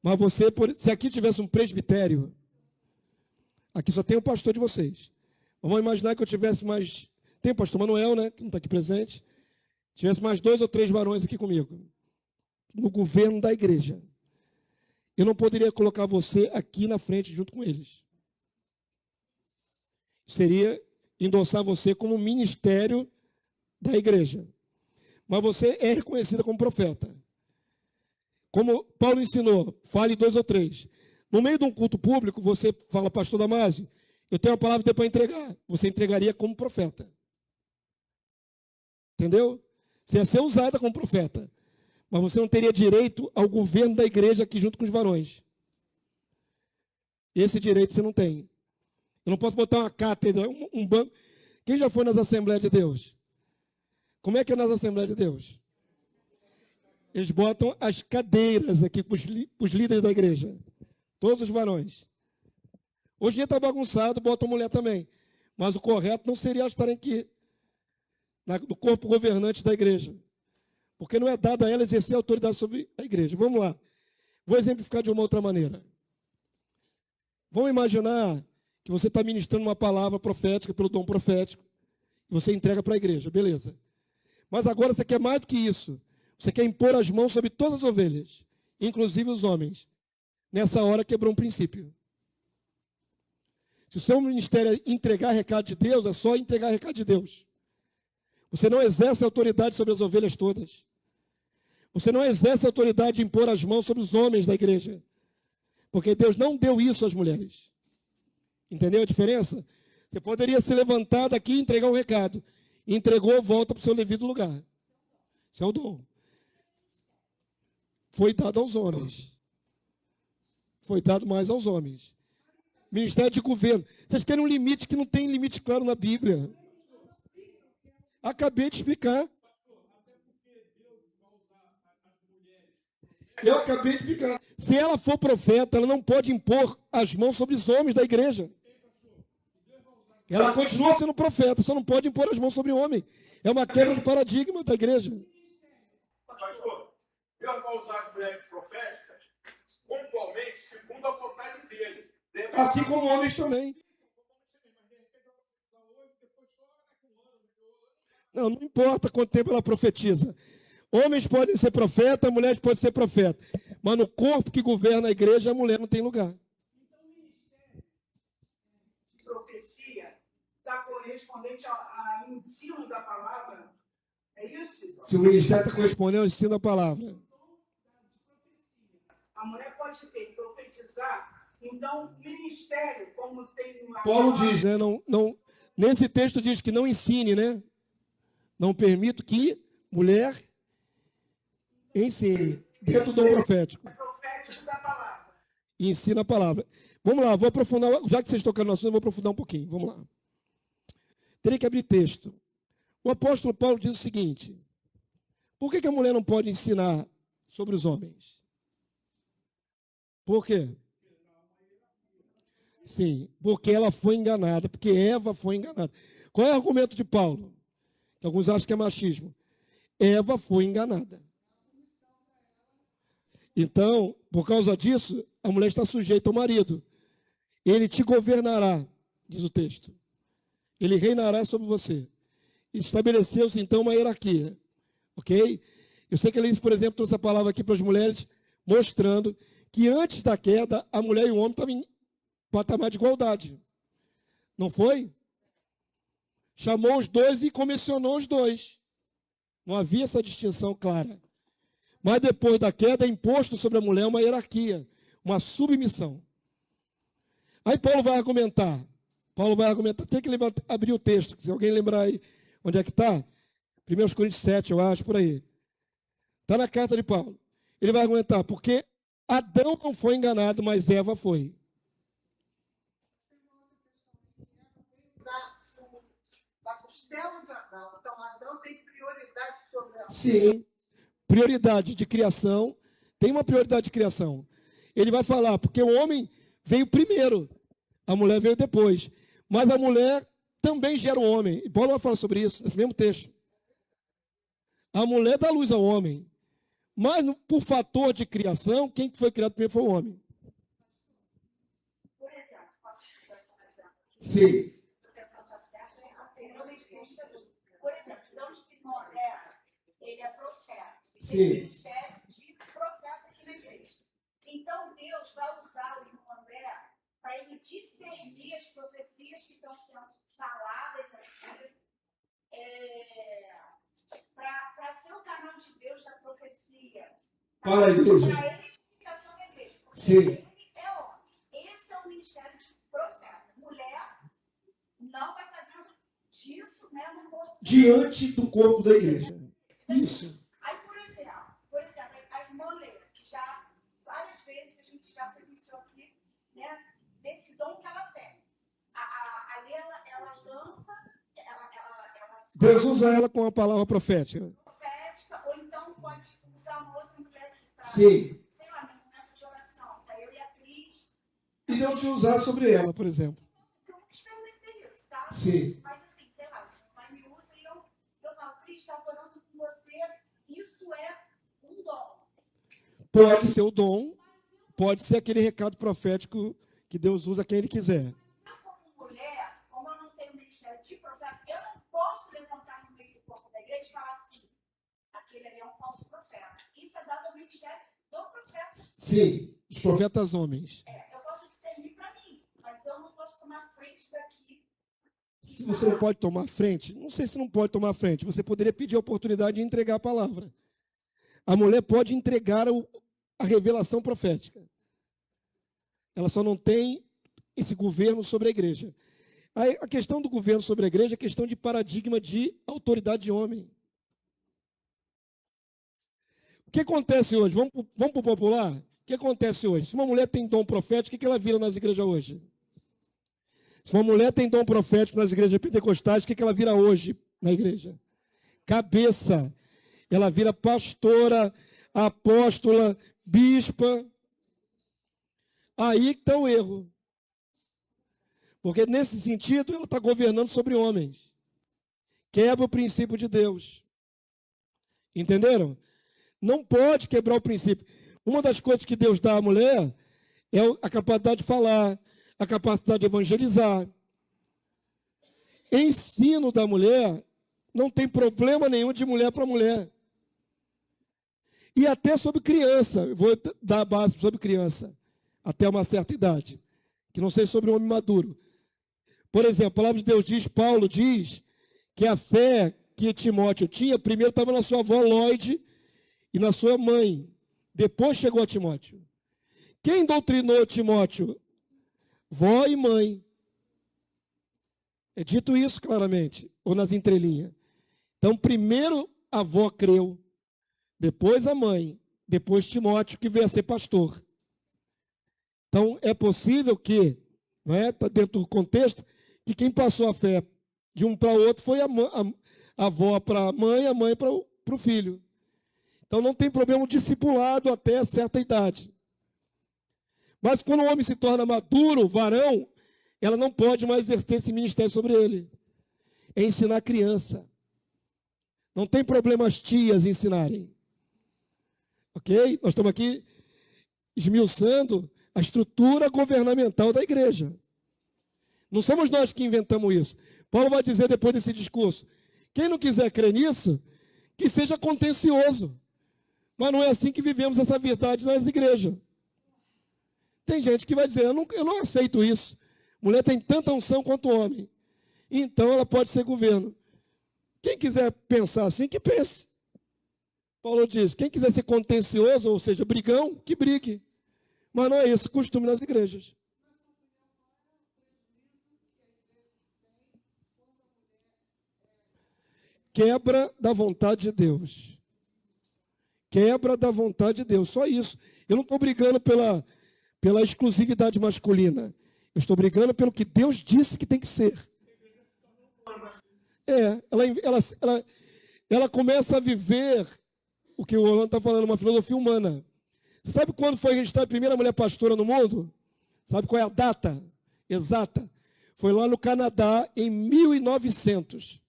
Mas você, se aqui tivesse um presbitério, aqui só tem o pastor de vocês. Vamos imaginar que eu tivesse mais... Tem o pastor Manuel, né, que não está aqui presente. Tivesse mais 2 ou 3 varões aqui comigo, no governo da igreja. Eu não poderia colocar você aqui na frente junto com eles. Seria endossar você como ministério da igreja. Mas você é reconhecida como profeta. Como Paulo ensinou, fale 2 ou 3. No meio de um culto público, você fala, pastor Damásio, eu tenho uma palavra para entregar. Você entregaria como profeta. Entendeu? Você ia ser usada como profeta. Mas você não teria direito ao governo da igreja aqui junto com os varões. Esse direito você não tem. Eu não posso botar uma cátedra, um banco. Quem já foi nas Assembleias de Deus? Como é que é nas Assembleias de Deus? Eles botam as cadeiras aqui para os líderes da igreja. Todos os varões. Hoje em dia está bagunçado, botam mulher também. Mas o correto não seria elas estarem aqui, no corpo governante da igreja. Porque não é dado a ela exercer autoridade sobre a igreja. Vamos lá. Vou exemplificar de uma outra maneira. Vamos imaginar que você está ministrando uma palavra profética, pelo dom profético, e você entrega para a igreja, beleza. Mas agora você quer mais do que isso. Você quer impor as mãos sobre todas as ovelhas, inclusive os homens. Nessa hora quebrou um princípio. Se o seu ministério é entregar recado de Deus, é só entregar recado de Deus. Você não exerce autoridade sobre as ovelhas todas. Você não exerce autoridade de impor as mãos sobre os homens da igreja. Porque Deus não deu isso às mulheres. Entendeu a diferença? Você poderia se levantar daqui e entregar um recado. Entregou, volta para o seu devido lugar. Isso é o dom. Foi dado aos homens. Foi dado mais aos homens. Ministério de governo. Vocês querem um limite que não tem limite claro na Bíblia. Acabei de explicar. Eu acabei de explicar. Se ela for profeta, ela não pode impor as mãos sobre os homens da igreja. Ela continua sendo profeta, só não pode impor as mãos sobre o homem. É uma quebra de paradigma da igreja. Pastor, Deus vai usar as mulheres proféticas pontualmente, segundo a vontade dele. Assim como homens também. Não importa quanto tempo ela profetiza. Homens podem ser profeta, mulheres podem ser profeta. Mas no corpo que governa a igreja, a mulher não tem lugar. Então, o ministério de profecia está correspondente ao ensino da palavra? É isso? Se o ministério está correspondendo ao ensino da palavra. A mulher pode profetizar. Então, ministério, como tem uma... Paulo diz, né? Nesse texto diz que não ensine, né? Não permito que mulher ensine dentro do profético. É profético da palavra. E ensina a palavra. Vamos lá, vou aprofundar. Já que vocês tocaram no assunto, eu vou aprofundar um pouquinho. Vamos lá. Terei que abrir texto. O apóstolo Paulo diz o seguinte: por que a mulher não pode ensinar sobre os homens? Por quê? Sim, porque ela foi enganada, porque Eva foi enganada. Qual é o argumento de Paulo? Que alguns acham que é machismo. Eva foi enganada. Então, por causa disso, a mulher está sujeita ao marido. Ele te governará, diz o texto. Ele reinará sobre você. Estabeleceu-se, então, uma hierarquia. Ok? Eu sei que ele, por exemplo, trouxe a palavra aqui para as mulheres, mostrando que antes da queda, a mulher e o homem estavam em patamar de igualdade. Não foi? Chamou os dois e comissionou os dois. Não havia essa distinção clara. Mas depois da queda é imposto sobre a mulher uma hierarquia, uma submissão. Aí Paulo vai argumentar. Tem que abrir o texto, se alguém lembrar aí onde é que está. 1 Coríntios 7, eu acho, por aí. Está na carta de Paulo. Ele vai argumentar, porque Adão não foi enganado, mas Eva foi. Da costela de Adão. Então, Adão tem prioridade sobre a mulher. Sim. Prioridade de criação. Tem uma prioridade de criação. Ele vai falar, porque o homem veio primeiro. A mulher veio depois. Mas a mulher também gera um homem. E Paulo vai falar sobre isso, nesse mesmo texto. A mulher dá luz ao homem. Mas, por fator de criação, quem foi criado primeiro foi o homem. Por exemplo, posso dar um exemplo aqui? Sim. Estou pensando está certo, realmente responde a dúvida. Por exemplo, digamos que Noé, ele é profeta. Sim. Ele tem ministério de profeta aqui na igreja. Então, Deus vai usar o irmão André para ele discernir as profecias que estão sendo faladas aqui, para ser o canal de Deus da profecia. Para a igreja. Para a edificação da igreja. Porque Sim. ele é homem. Esse é o ministério de profeta. Mulher não vai estar dentro disso, né, no corpo. Diante do corpo da igreja. Isso. Aí, por exemplo, a irmã Leila, que já várias vezes a gente já presenciou aqui, né, desse dom que ela tem. A Leila, ela lança, ela Deus usa ela com a palavra profética. profética, ou então pode usar uma outra mulher aqui para, Sim. sei lá, no momento de oração, tá? Eu e a Cris. E Deus te usar sobre ela, por exemplo. Eu não experimentei isso, tá? Sim. Mas assim, sei lá, o pai me usa e eu falo, Cris, está orando com você, isso é um dom. Pode ser o dom, pode ser aquele recado profético que Deus usa quem Ele quiser. Eu, como mulher, como eu não tenho ministério de profeta, eu não posso levantar no meio do corpo da igreja e falar assim, aquele ali é um falso profeta. Isso é dado ao ministério do profeta. Sim, os profetas homens. Eu posso discernir para mim, mas eu não posso tomar frente daqui. Se você não pode tomar frente, não sei se não pode tomar frente, você poderia pedir a oportunidade de entregar a palavra. A mulher pode entregar a revelação profética. Ela só não tem esse governo sobre a igreja. A questão do governo sobre a igreja é questão de paradigma de autoridade de homem. O que acontece hoje? Vamos para o popular? O que acontece hoje? Se uma mulher tem dom profético, o que ela vira nas igrejas hoje? Se uma mulher tem dom profético nas igrejas pentecostais, o que ela vira hoje na igreja? Cabeça. Ela vira pastora, apóstola, bispa. Aí que está o erro. Porque nesse sentido, ela está governando sobre homens. Quebra o princípio de Deus. Entenderam? Não pode quebrar o princípio. Uma das coisas que Deus dá à mulher é a capacidade de falar, a capacidade de evangelizar. Ensino da mulher não tem problema nenhum de mulher para mulher. E até sobre criança. Eu vou dar a base sobre criança. Até uma certa idade. Que não seja sobre um homem maduro. Por exemplo, a palavra de Deus diz, Paulo diz, que a fé que Timóteo tinha, primeiro estava na sua avó Lloyd e na sua mãe. Depois chegou a Timóteo. Quem doutrinou Timóteo? Vó e mãe. É dito isso claramente, ou nas entrelinhas. Então, primeiro a avó creu, depois a mãe, depois Timóteo, que veio a ser pastor. Então, é possível que, não é, tá dentro do contexto, que quem passou a fé de um para o outro foi a avó para a mãe para o filho. Então, não tem problema o discipulado até certa idade. Mas quando o homem se torna maduro, varão, ela não pode mais exercer esse ministério sobre ele. É ensinar a criança. Não tem problema as tias ensinarem. Ok? Nós estamos aqui esmiuçando a estrutura governamental da igreja. Não somos nós que inventamos isso. Paulo vai dizer depois desse discurso, quem não quiser crer nisso, que seja contencioso. Mas não é assim que vivemos essa verdade nas igrejas. Tem gente que vai dizer, eu não aceito isso. Mulher tem tanta unção quanto homem. Então ela pode ser governo. Quem quiser pensar assim, que pense. Paulo diz, quem quiser ser contencioso, ou seja, brigão, que brigue. Mas não é esse costume nas igrejas. Quebra da vontade de Deus. Quebra da vontade de Deus, só isso. Eu não estou brigando pela exclusividade masculina. Eu estou brigando pelo que Deus disse que tem que ser. Ela começa a viver o que o Orlando está falando, uma filosofia humana. Você sabe quando foi registrada a primeira mulher pastora no mundo? Sabe qual é a data exata? Foi lá no Canadá, em 1900.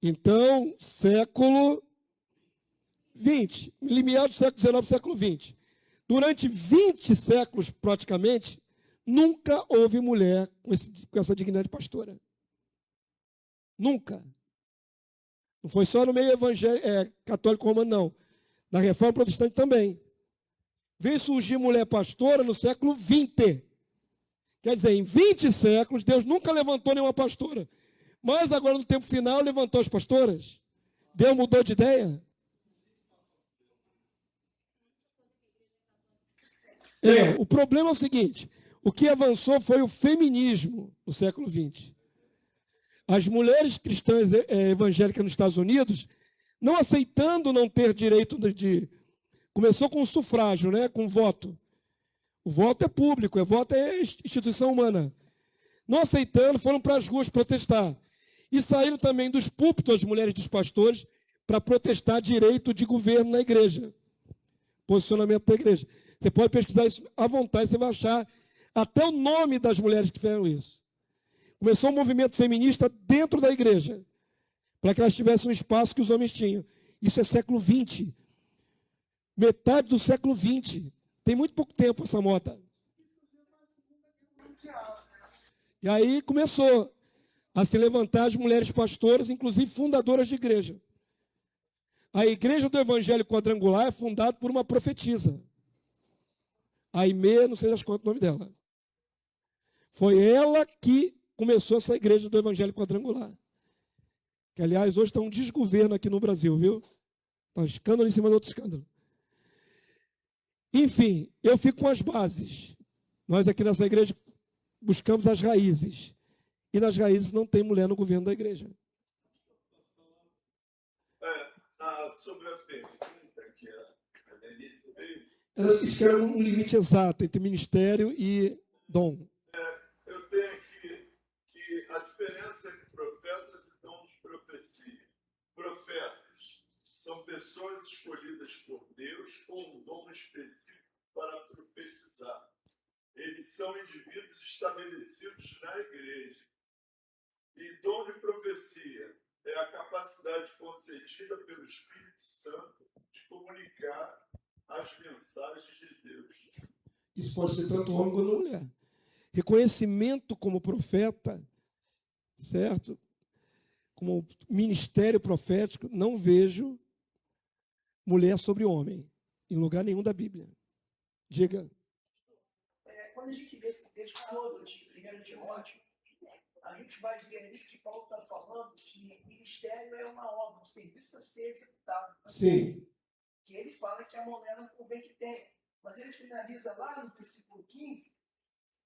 Então, século XX, limiar do século XIX, século XX. Durante 20 séculos, praticamente, nunca houve mulher com essa dignidade de pastora. Nunca. Não foi só no meio evangélico, católico romano, não. Na Reforma Protestante também. Veio surgir mulher pastora no século XX. Quer dizer, em 20 séculos, Deus nunca levantou nenhuma pastora. Mas agora, no tempo final, levantou as pastoras. Deus mudou de ideia. O problema é o seguinte: o que avançou foi o feminismo no século XX. As mulheres cristãs evangélicas nos Estados Unidos, não aceitando não ter direito de... Começou com o sufrágio, né? Com o voto. O voto é público, o voto é instituição humana. Não aceitando, foram para as ruas protestar. E saíram também dos púlpitos, as mulheres dos pastores, para protestar direito de governo na igreja. Posicionamento da igreja. Você pode pesquisar isso à vontade, você vai achar até o nome das mulheres que fizeram isso. Começou um movimento feminista dentro da igreja, para que elas tivessem um espaço que os homens tinham. Isso é século XX. Metade do século XX. Tem muito pouco tempo essa moda. E aí começou a se levantar as mulheres pastoras, inclusive fundadoras de igreja. A Igreja do Evangelho Quadrangular é fundada por uma profetisa. A Aimee, não sei das quantas o nome dela. Foi ela que começou essa Igreja do Evangelho Quadrangular. Que, aliás, hoje está um desgoverno aqui no Brasil, viu? Está um escândalo em cima de outro escândalo. Enfim, eu fico com as bases. Nós aqui nessa igreja buscamos as raízes. E nas raízes não tem mulher no governo da igreja. Sobre a pergunta que a Denise fez. Ela disse que era um limite exato entre ministério e dom. Eu tenho aqui que a diferença entre profetas e dom de profecia. Profetas são pessoas escolhidas por Deus com um dom específico para profetizar. Eles são indivíduos estabelecidos na igreja. E dom de profecia é a capacidade concedida pelo Espírito Santo de comunicar as mensagens de Deus. Isso pode ser tanto homem quanto mulher. Reconhecimento como profeta, certo? Como ministério profético, não vejo mulher sobre homem, em lugar nenhum da Bíblia. Diga. Quando a gente vê esse texto todo de 1 Timóteo, a gente vai ver ali que Paulo está falando que ministério é uma obra, um serviço a ser executado. Sim. Que ele fala que a mulher não convém que tenha. Mas ele finaliza lá no versículo 15,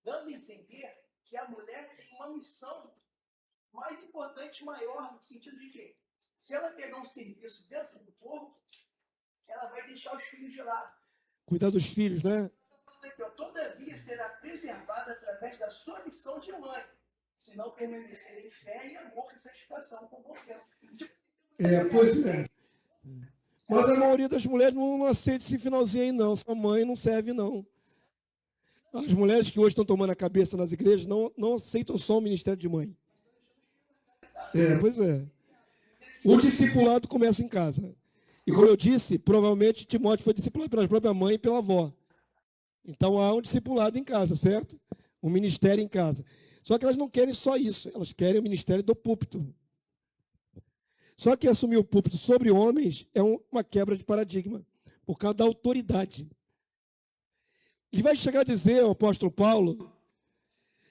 dando a entender que a mulher tem uma missão mais importante, maior, no sentido de que, se ela pegar um serviço dentro do corpo, ela vai deixar os filhos de lado. Cuidar dos filhos, né? Todavia será preservada através da sua missão de mãe, se não permanecer em fé e amor e santificação com bom senso. Pois é. Mas a maioria das mulheres não aceita esse finalzinho aí, não. Sua mãe não serve, não. As mulheres que hoje estão tomando a cabeça nas igrejas não aceitam só o ministério de mãe. Pois é. O discipulado começa em casa. E como eu disse, provavelmente Timóteo foi discipulado pela própria mãe e pela avó. Então há um discipulado em casa, certo? Um ministério em casa. Só que elas não querem só isso, elas querem o ministério do púlpito. Só que assumir o púlpito sobre homens é uma quebra de paradigma, por causa da autoridade. Ele vai chegar a dizer, o apóstolo Paulo,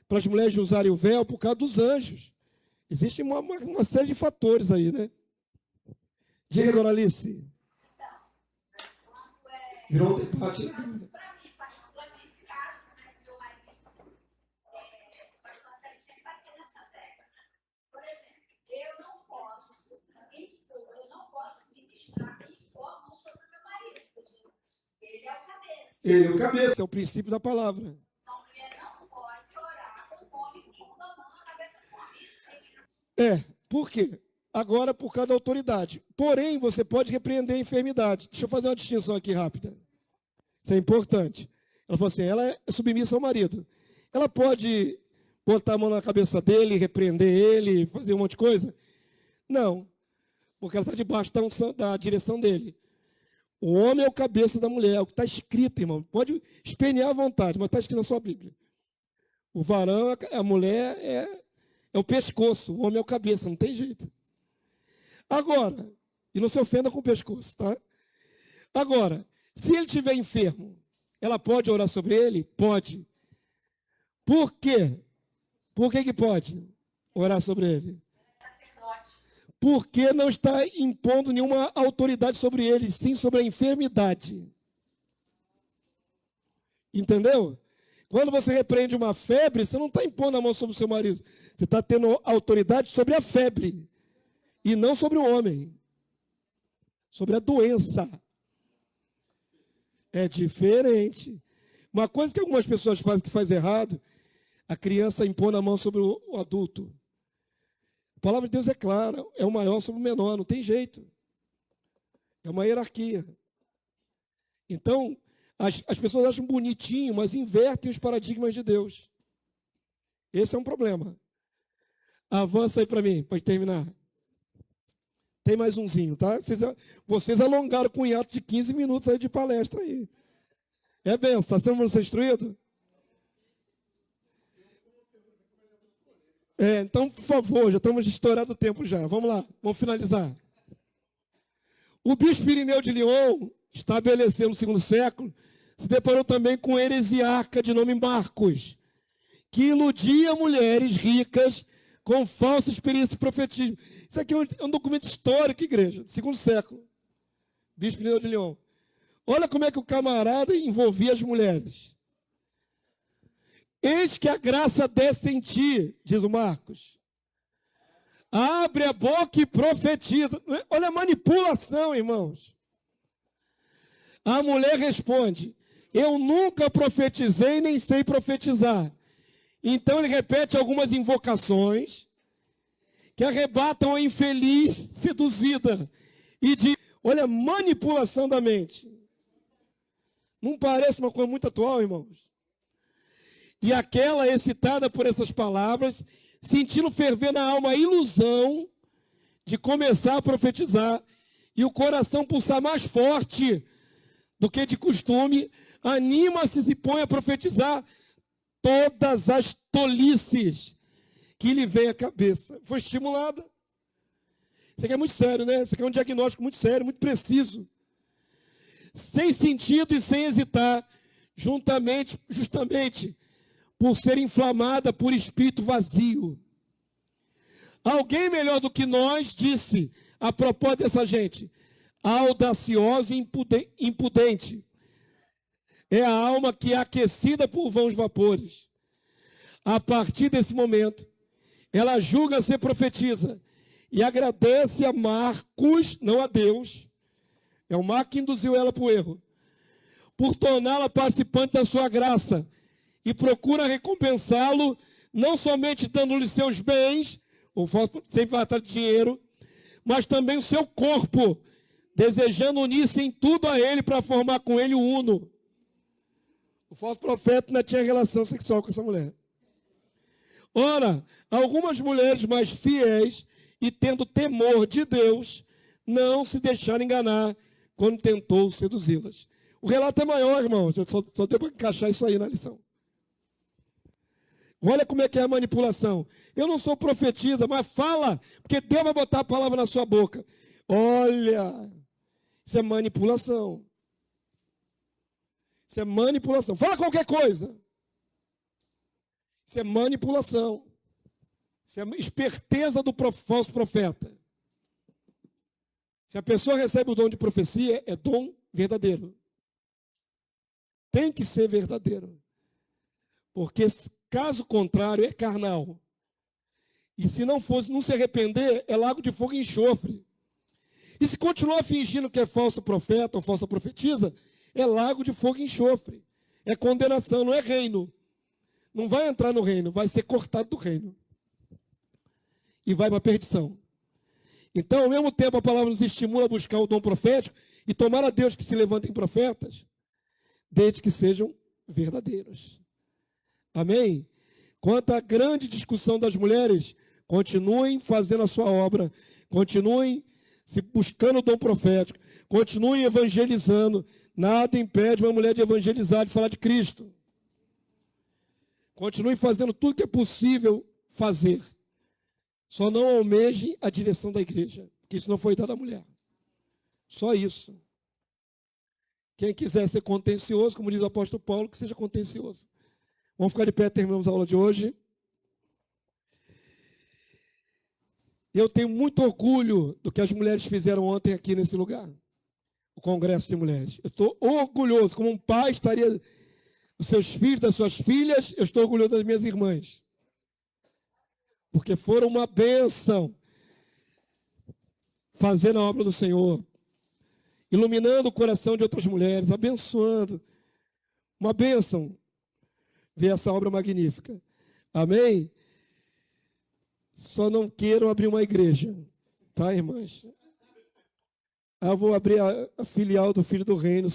para as mulheres usarem o véu por causa dos anjos. Existe uma série de fatores aí, né? Diga, dona Alice. Virou um debate, né? Ele é o cabeça, é o princípio da palavra. Então, você não pode orar com o homem pondo a mão na cabeça do homem. Por quê? Agora, por causa da autoridade. Porém, você pode repreender a enfermidade. Deixa eu fazer uma distinção aqui rápida. Isso é importante. Ela falou assim, ela é submissa ao marido. Ela pode botar a mão na cabeça dele, repreender ele, fazer um monte de coisa? Não. porque ela está debaixo da direção dele. O homem é o cabeça da mulher, é o que está escrito, irmão. Pode espernear à vontade, mas está escrito na sua Bíblia. O varão, a mulher é o pescoço, o homem é o cabeça, não tem jeito. Agora, e não se ofenda com o pescoço, tá? Agora, se ele estiver enfermo, ela pode orar sobre ele? Pode. Por quê? Por que pode orar sobre ele? Porque não está impondo nenhuma autoridade sobre ele, sim sobre a enfermidade. Entendeu? Quando você repreende uma febre, você não está impondo a mão sobre o seu marido. Você está tendo autoridade sobre a febre. E não sobre o homem. Sobre a doença. É diferente. Uma coisa que algumas pessoas fazem que faz errado, a criança impõe a mão sobre o adulto. A palavra de Deus é clara, é o maior sobre o menor, não tem jeito. É uma hierarquia. Então, as pessoas acham bonitinho, mas invertem os paradigmas de Deus. Esse é um problema. Avança aí para mim, para terminar. Tem mais umzinho, tá? Vocês alongaram com um hiato de 15 minutos aí de palestra aí. É benção, está sendo instruído? Então, por favor, já estamos estourando o tempo já. Vamos lá, vamos finalizar. O bispo Irineu de Lyon, estabeleceu no segundo século, se deparou também com um heresiarca de nome Marcos, que iludia mulheres ricas com falsa experiência de profetismo. Isso aqui é um documento histórico, igreja, do segundo século. Bispo Irineu de Lyon. Olha como é que o camarada envolvia as mulheres. Eis que a graça desce em ti, diz o Marcos. Abre a boca e profetiza. Olha a manipulação, irmãos. A mulher responde, eu nunca profetizei, nem sei profetizar. Então ele repete algumas invocações que arrebatam a infeliz seduzida. E diz, olha a manipulação da mente. Não parece uma coisa muito atual, irmãos? E aquela, excitada por essas palavras, sentindo ferver na alma a ilusão de começar a profetizar, e o coração pulsar mais forte do que de costume, anima-se e se põe a profetizar todas as tolices que lhe vem à cabeça. Foi estimulada. Isso aqui é muito sério, né? Isso aqui é um diagnóstico muito sério, muito preciso. Sem sentido e sem hesitar, justamente por ser inflamada por espírito vazio. Alguém melhor do que nós disse, a propósito dessa gente, audaciosa e impudente. É a alma que é aquecida por vãos vapores. A partir desse momento, ela julga ser profetisa e agradece a Marcos, não a Deus. É o Marcos que induziu ela para o erro. Por torná-la participante da sua graça. E procura recompensá-lo, não somente dando-lhe seus bens, ou sem falta de dinheiro, mas também o seu corpo, desejando unir-se em tudo a ele para formar com ele o uno. O falso profeta ainda tinha relação sexual com essa mulher. Ora, algumas mulheres mais fiéis e tendo temor de Deus, não se deixaram enganar quando tentou seduzi-las. O relato é maior, irmãos, só deu para encaixar isso aí na lição. Olha como é que é a manipulação. Eu não sou profetisa, mas fala, porque Deus vai botar a palavra na sua boca. Olha, isso é manipulação. Isso é manipulação. Fala qualquer coisa. Isso é manipulação. Isso é esperteza do falso profeta. Se a pessoa recebe o dom de profecia, é dom verdadeiro. Tem que ser verdadeiro. Porque caso contrário, é carnal. E se não se arrepender, é lago de fogo e enxofre. E se continuar fingindo que é falso profeta ou falsa profetisa, é lago de fogo e enxofre. É condenação, não é reino. Não vai entrar no reino, vai ser cortado do reino. E vai para a perdição. Então, ao mesmo tempo, a palavra nos estimula a buscar o dom profético e tomar a Deus que se levantem profetas, desde que sejam verdadeiros. Amém? Quanto à grande discussão das mulheres, continuem fazendo a sua obra, continuem se buscando o dom profético, continue evangelizando. Nada impede uma mulher de evangelizar, de falar de Cristo. Continue fazendo tudo que é possível fazer. Só não almeje a direção da igreja, porque isso não foi dado à mulher. Só isso. Quem quiser ser contencioso, como diz o apóstolo Paulo, que seja contencioso. Vamos ficar de pé, terminamos a aula de hoje. Eu tenho muito orgulho do que as mulheres fizeram ontem aqui nesse lugar. O Congresso de Mulheres. Eu estou orgulhoso, como um pai estaria dos seus filhos, das suas filhas, eu estou orgulhoso das minhas irmãs. Porque foram uma bênção fazendo a obra do Senhor, iluminando o coração de outras mulheres, abençoando. Uma bênção ver essa obra magnífica. Amém? Só não quero abrir uma igreja, tá, irmãs? Eu vou abrir a filial do Filho do Reino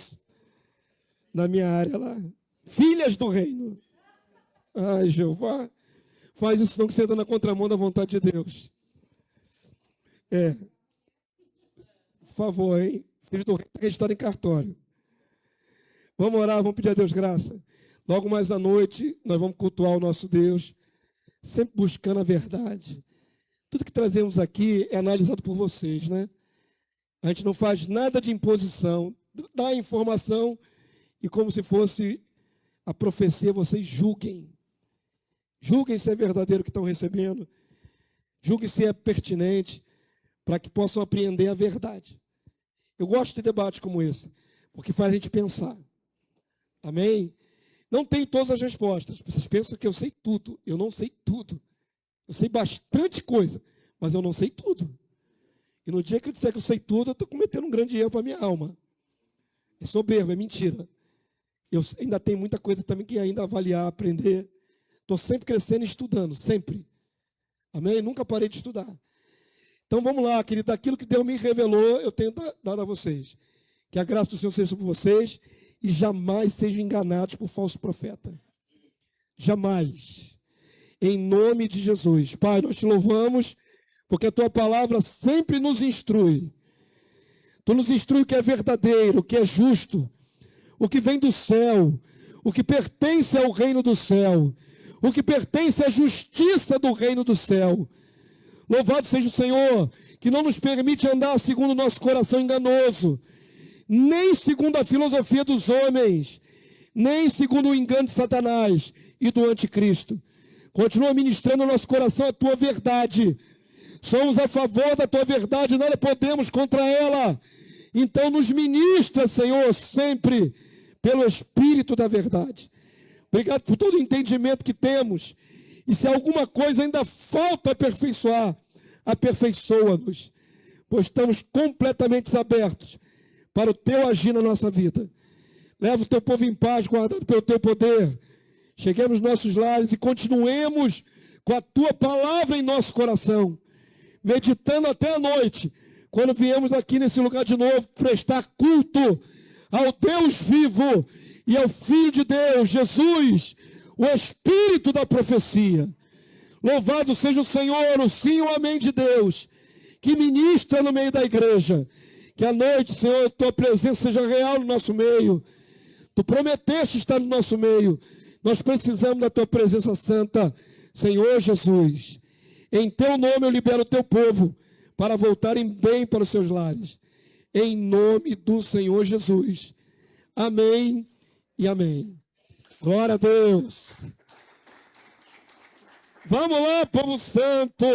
na minha área lá. Filhas do Reino. Ai, Jeová. Faz isso não, que você anda na contramão da vontade de Deus. Por favor, hein? Filho do Reino está registrado em cartório. Vamos orar, vamos pedir a Deus graça. Logo mais à noite, nós vamos cultuar o nosso Deus, sempre buscando a verdade. Tudo que trazemos aqui é analisado por vocês, né? A gente não faz nada de imposição, dá a informação e como se fosse a profecia, vocês julguem. Julguem se é verdadeiro o que estão recebendo. Julguem se é pertinente, para que possam apreender a verdade. Eu gosto de debates como esse, porque faz a gente pensar. Amém? Não tenho todas as respostas. Vocês pensam que eu sei tudo. Eu não sei tudo. Eu sei bastante coisa, mas eu não sei tudo. E no dia que eu disser que eu sei tudo, eu estou cometendo um grande erro para a minha alma. É soberbo, é mentira. Eu ainda tenho muita coisa também que ainda avaliar, aprender. Estou sempre crescendo e estudando, sempre. Amém? Nunca parei de estudar. Então vamos lá, querido. Aquilo que Deus me revelou, eu tenho dado a vocês. Que a graça do Senhor seja sobre vocês e jamais sejam enganados por falso profeta. Jamais. Em nome de Jesus. Pai, nós te louvamos, porque a tua palavra sempre nos instrui. Tu nos instrui o que é verdadeiro, o que é justo, o que vem do céu, o que pertence ao reino do céu, o que pertence à justiça do reino do céu. Louvado seja o Senhor, que não nos permite andar segundo o nosso coração enganoso, nem segundo a filosofia dos homens, nem segundo o engano de Satanás e do anticristo. Continua ministrando no nosso coração a tua verdade. Somos a favor da tua verdade, nada podemos contra ela. Então nos ministra, Senhor, sempre pelo Espírito da verdade. Obrigado por todo o entendimento que temos. E se alguma coisa ainda falta aperfeiçoar, aperfeiçoa-nos. Pois estamos completamente abertos para o teu agir na nossa vida. Leva o teu povo em paz, guardado pelo teu poder. Cheguemos nos nossos lares e continuemos com a tua palavra em nosso coração, meditando até a noite, quando viemos aqui nesse lugar de novo, prestar culto ao Deus vivo e ao Filho de Deus, Jesus, o Espírito da profecia. Louvado seja o Senhor, o sim e o amém de Deus, que ministra no meio da igreja. Que à noite, Senhor, tua presença seja real no nosso meio. Tu prometeste estar no nosso meio. Nós precisamos da tua presença santa, Senhor Jesus. Em teu nome eu libero o teu povo para voltarem bem para os seus lares. Em nome do Senhor Jesus. Amém e amém. Glória a Deus. Vamos lá, povo santo.